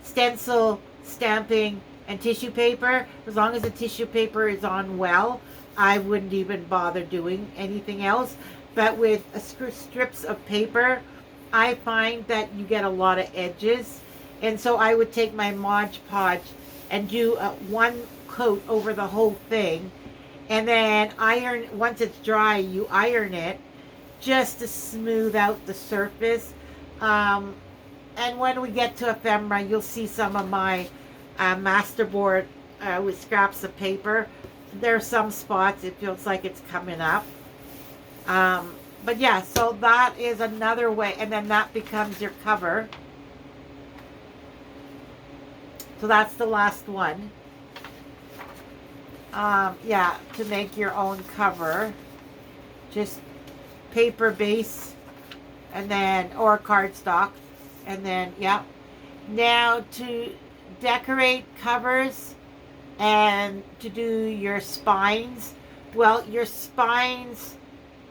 stencil, stamping, and tissue paper, as long as the tissue paper is on well, I wouldn't even bother doing anything else. But with strips of paper, I find that you get a lot of edges, and so I would take my Mod Podge and do one coat over the whole thing, and then iron. Once it's dry, you iron it just to smooth out the surface. And when we get to ephemera, you'll see some of my masterboard with scraps of paper. There are some spots it feels like it's coming up. But yeah, so that is another way, and then that becomes your cover. So that's the last one. Yeah, to make your own cover. Just paper base, and then, or cardstock, and then, yeah. Now to decorate covers and to do your spines, well, your spines,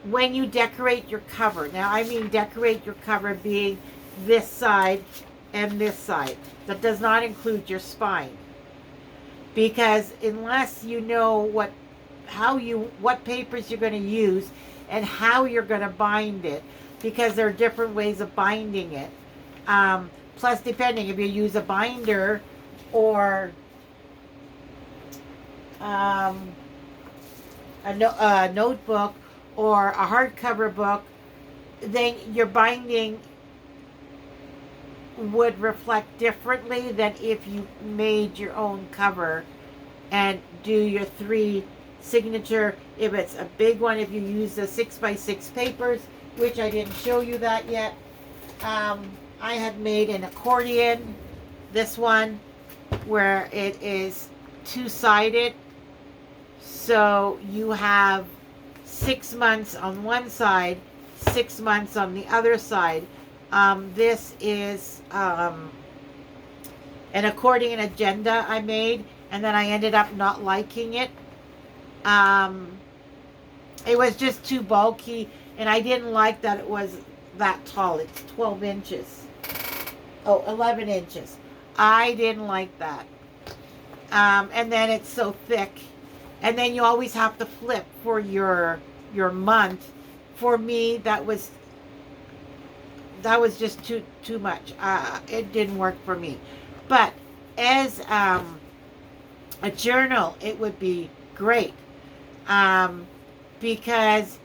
when you decorate your cover, now I mean decorate your cover being this side and this side. That does not include your spine. Because unless you know what papers you're going to use and how you're going to bind it, because there are different ways of binding it. Plus, depending if you use a binder or a notebook or a hardcover book, then your binding would reflect differently than if you made your own cover and do your 3 signature. If it's a big one, if you use the 6x6 papers, which I didn't show you that yet. I had made an accordion, this one, where it is 2-sided. So you have 6 months on one side, 6 months on the other side. This is an accordion agenda I made, and then I ended up not liking it. It was just too bulky, and I didn't like that it was that tall. It's 12 inches. Oh, 11 inches. I didn't like that. And then it's so thick. And then you always have to flip for your month. For me, that was just too much. It didn't work for me. But as a journal, it would be great. Because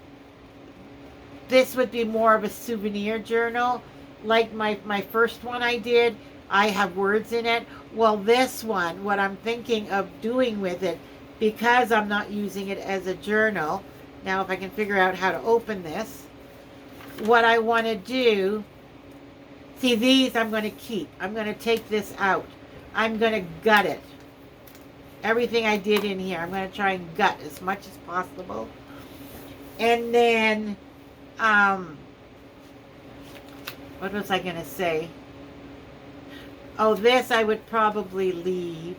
this would be more of a souvenir journal. Like my first one I did, I have words in it. Well, this one, what I'm thinking of doing with it, because I'm not using it as a journal, now if I can figure out how to open this, what I want to do, see, these I'm going to keep. I'm going to take this out. I'm going to gut it. Everything I did in here, I'm going to try and gut as much as possible. And then, what was I going to say? Oh, this I would probably leave.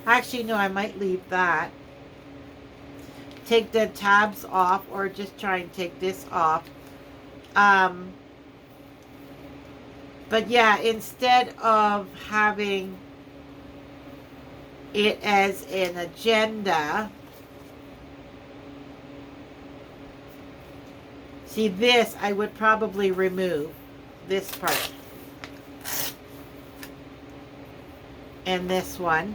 Actually, no, I might leave that. Take the tabs off, or just try and take this off. But yeah, instead of having it as an agenda, see, this I would probably remove, this part. And this one.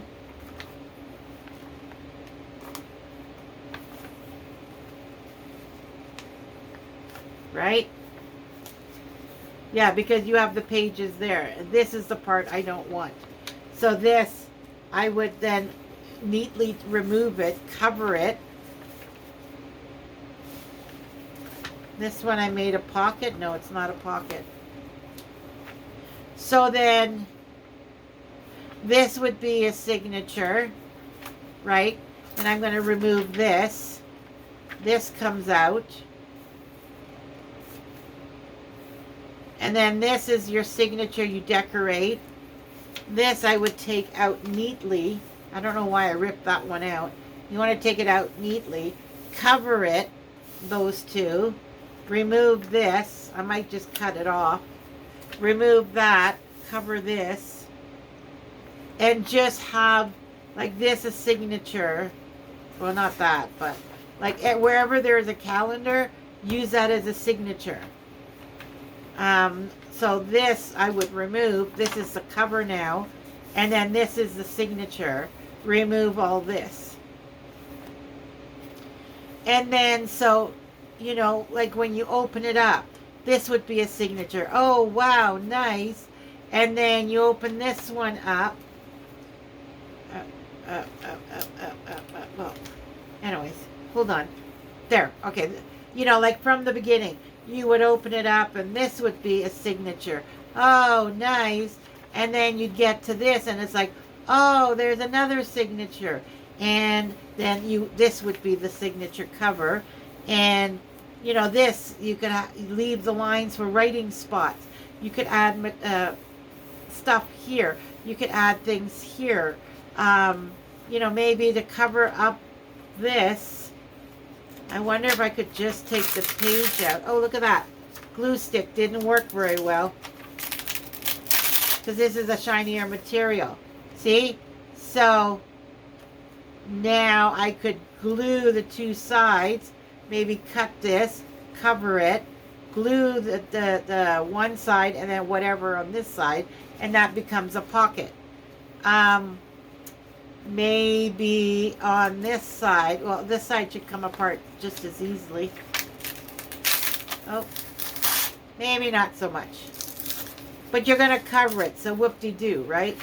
Right? Yeah, because you have the pages there. This is the part I don't want. So this, I would then neatly remove it, cover it. This one I made a pocket. No, it's not a pocket. So then, this would be a signature, right? And I'm going to remove this. This comes out. And then this is your signature you decorate. This I would take out neatly. I don't know why I ripped that one out. You want to take it out neatly. Cover it, those two. Remove this. I might just cut it off. Remove that. Cover this. And just have, like this, a signature. Well, not that, but like wherever there's a calendar, use that as a signature. So this I would remove. This is the cover now. And then this is the signature. Remove all this. And then, so, you know, like when you open it up, this would be a signature. Oh, wow, nice. And then you open this one up. Well, anyways, hold on. There, okay. You know, like from the beginning, you would open it up and this would be a signature. Oh, nice. And then you get to this and it's like, oh, there's another signature. and then this would be the signature cover. And this, you could leave the lines for writing spots. You could add stuff here. You could add things here. Maybe to cover up this, I wonder if I could just take the page out. Oh, look at that. Glue stick didn't work very well because this is a shinier material. See? So now I could glue the two sides, maybe cut this, cover it, glue the one side, and then whatever on this side, and that becomes a pocket. Maybe on this side, well, this side should come apart just as easily. Oh, maybe not so much. But you're going to cover it, so whoop-de-doo, right?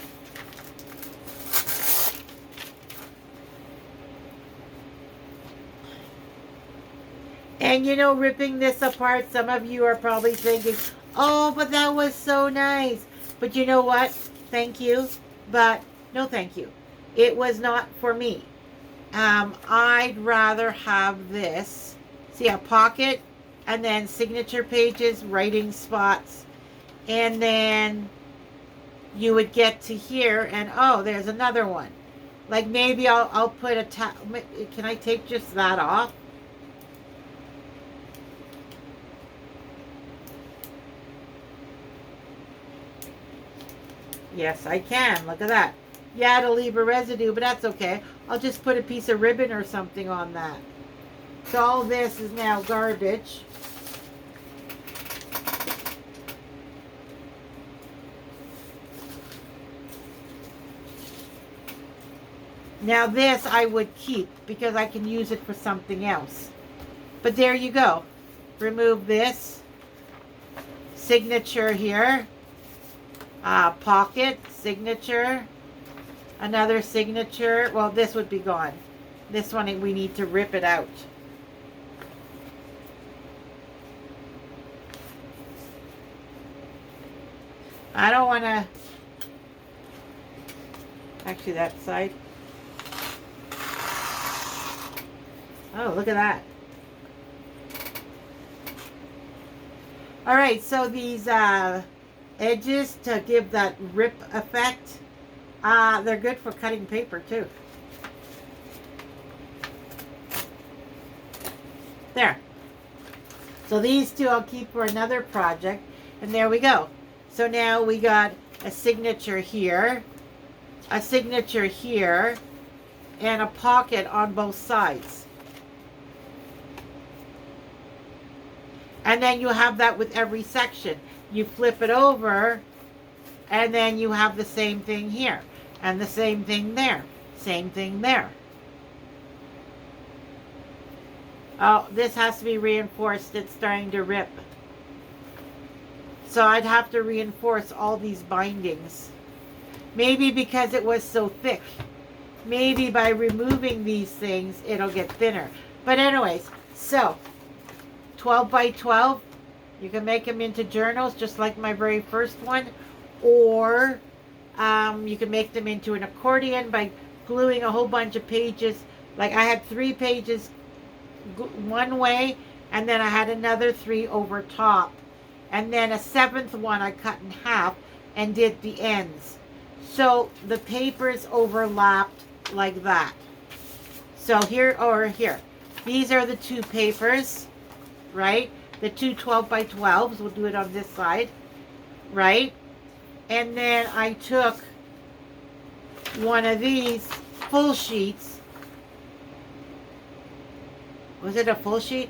And ripping this apart, some of you are probably thinking, oh, but that was so nice. But you know what? Thank you, but no thank you. It was not for me. I'd rather have this. See, a pocket, and then signature pages, writing spots, and then you would get to here, and oh, there's another one. Like maybe I'll put can I take just that off? Yes, I can. Look at that. Yeah, it'll leave a residue, but that's okay. I'll just put a piece of ribbon or something on that. So all this is now garbage. Now this I would keep because I can use it for something else. But there you go. Remove this. Signature here. Pocket, signature. Another signature. Well, this would be gone. This one, we need to rip it out. I don't want to... Actually, that side. Oh, look at that. All right, so these edges to give that rip effect, they're good for cutting paper too. There. So these two I'll keep for another project. And there we go. So now we got a signature here, a signature here, and a pocket on both sides. And then you have that with every section. You flip it over, and then you have the same thing here, and the same thing there, same thing there. Oh, this has to be reinforced. It's starting to rip. So I'd have to reinforce all these bindings. Maybe because it was so thick. Maybe by removing these things, it'll get thinner. But anyways, so 12 by 12. You can make them into journals just like my very first one. Or you can make them into an accordion by gluing a whole bunch of pages. Like I had 3 pages one way, and then I had another 3 over top. And then a 7th one I cut in half and did the ends. So the papers overlapped like that. So here or here. These are the 2 papers, right? The 2 12 by 12s. We'll do it on this side, right? And then I took one of these full sheets. Was it a full sheet?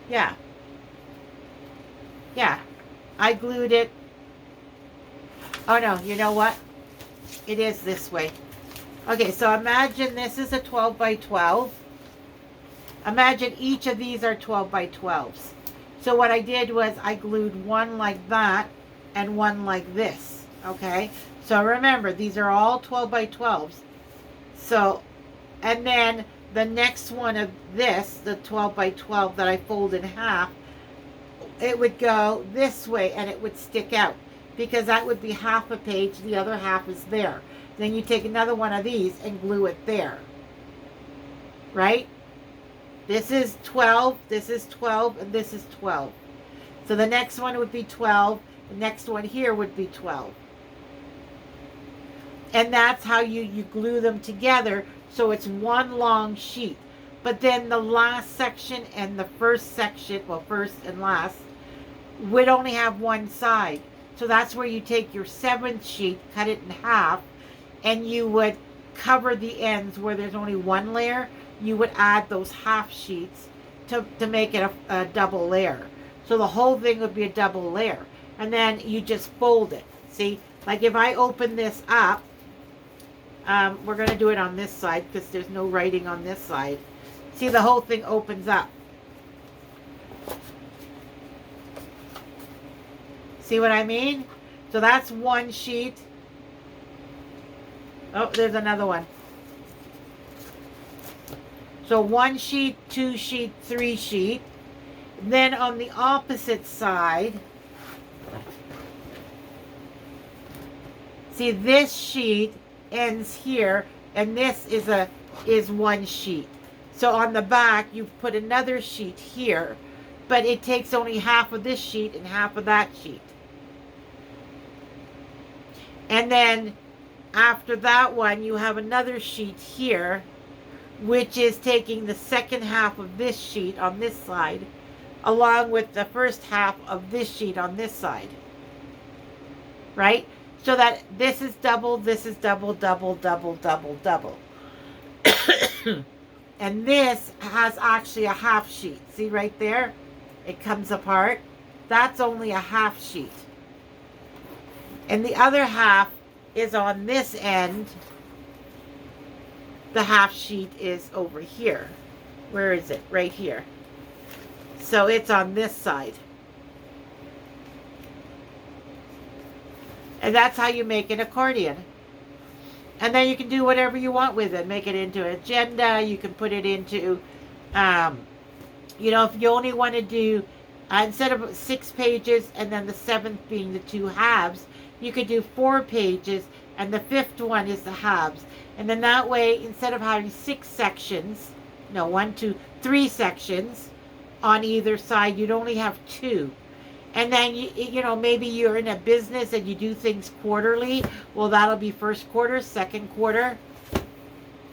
Yeah. Yeah. I glued it. Oh no, you know what? It is this way. Okay, so imagine this is a 12 by 12. Imagine each of these are 12 by 12s. So what I did was I glued one like that and one like this. Okay, so remember these are all 12 by 12s. So, and then the next one of this, the 12 by 12 that I fold in half, it would go this way and it would stick out because that would be half a page, the other half is there. Then you take another one of these and glue it there. Right? This is 12, this is 12, and this is 12. So the next one would be 12. The next one here would be 12. And that's how you glue them together, so it's one long sheet. But then the last section and the first section, well, first and last, would only have one side. So that's where you take your 7th sheet, cut it in half, and you would cover the ends where there's only one layer. You would add those half sheets to make it a double layer. So the whole thing would be a double layer. And then you just fold it. See, like if I open this up, we're going to do it on this side because there's no writing on this side. See, the whole thing opens up. See what I mean? So that's one sheet. Oh, there's another one. So 1 sheet, 2 sheet, 3 sheet. Then on the opposite side, see, this sheet ends here, and this is 1 sheet. So on the back, you put another sheet here, but it takes only half of this sheet and half of that sheet. And then after that one, you have another sheet here, which is taking the second half of this sheet on this side, along with the first half of this sheet on this side. Right? So that this is double, this is double, double, double, double, double. And this has actually a half sheet. See right there? It comes apart. That's only a half sheet. And the other half is on this end. The half sheet is over here. Where is it? Right here. So it's on this side. And that's how you make an accordion. And then you can do whatever you want with it. Make it into an agenda. You can put it into, you know, if you only want to do, instead of 6 pages and then the 7th being the 2 halves, you could do 4 pages and the 5th one is the halves. And then that way, instead of having 6 sections, no, 1, 2, 3 sections on either side, you'd only have 2. And then, you know, maybe you're in a business and you do things quarterly. Well, that'll be 1st quarter, 2nd quarter,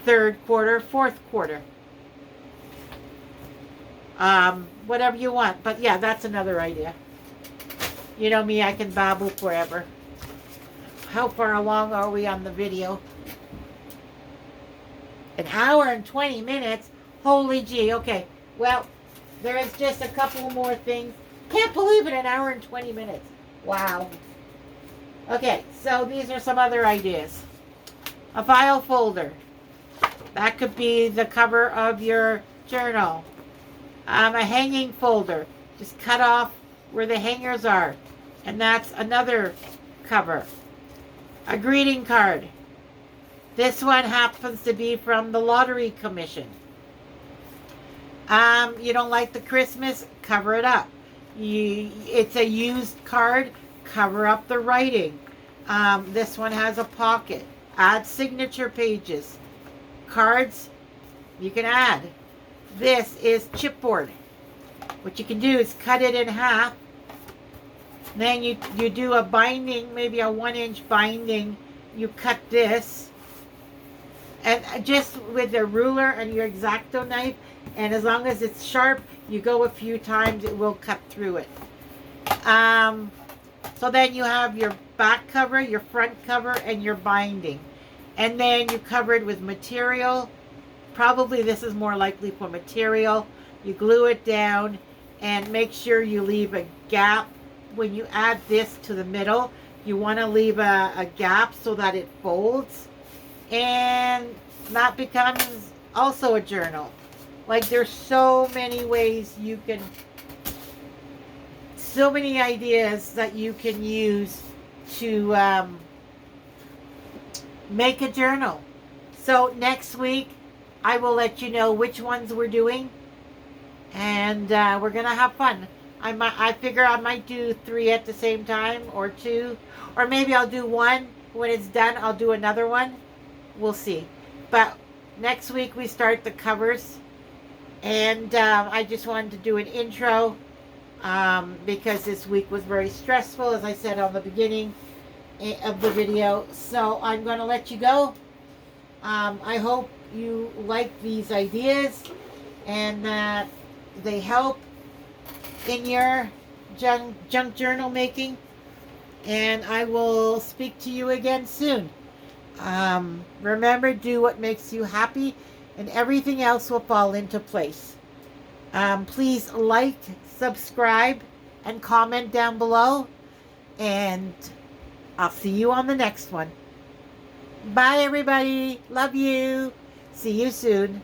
3rd quarter, 4th quarter. Whatever you want. But yeah, that's another idea. You know me, I can babble forever. How far along are we on the video? 1 hour and 20 minutes. Holy gee. Okay. Well, there is just a couple more things. Can't believe it, 1 hour and 20 minutes. Wow. Okay, so these are some other ideas. A file folder. That could be the cover of your journal. A hanging folder. Just cut off where the hangers are. And that's another cover. A greeting card. This one happens to be from the Lottery Commission. You don't like the Christmas? Cover it up. It's a used card. Cover up the writing. This one has a pocket. Add signature pages. Cards, you can add. This is chipboard. What you can do is cut it in half. Then you do a binding, maybe a 1-inch binding. You cut this. And just with a ruler and your X-Acto knife, and as long as it's sharp, you go a few times, it will cut through it. So then you have your back cover, your front cover, and your binding. And then you cover it with material. Probably this is more likely for material. You glue it down and make sure you leave a gap. When you add this to the middle, you want to leave a gap so that it folds. And that becomes also a journal. Like, there's so many ways you can, so many ideas that you can use to make a journal. So next week, I will let you know which ones we're doing. And we're going to have fun. I figure I might do 3 at the same time, or 2. Or maybe I'll do 1 When it's done, I'll do another one. We'll see. But next week we start the covers. And I just wanted to do an intro because this week was very stressful, as I said on the beginning of the video. So I'm going to let you go. I hope you like these ideas and that they help in your junk journal making. And I will speak to you again soon. Remember, do what makes you happy, and everything else will fall into place. Please like, subscribe, and comment down below. And I'll see you on the next one. Bye, everybody. Love you. See you soon.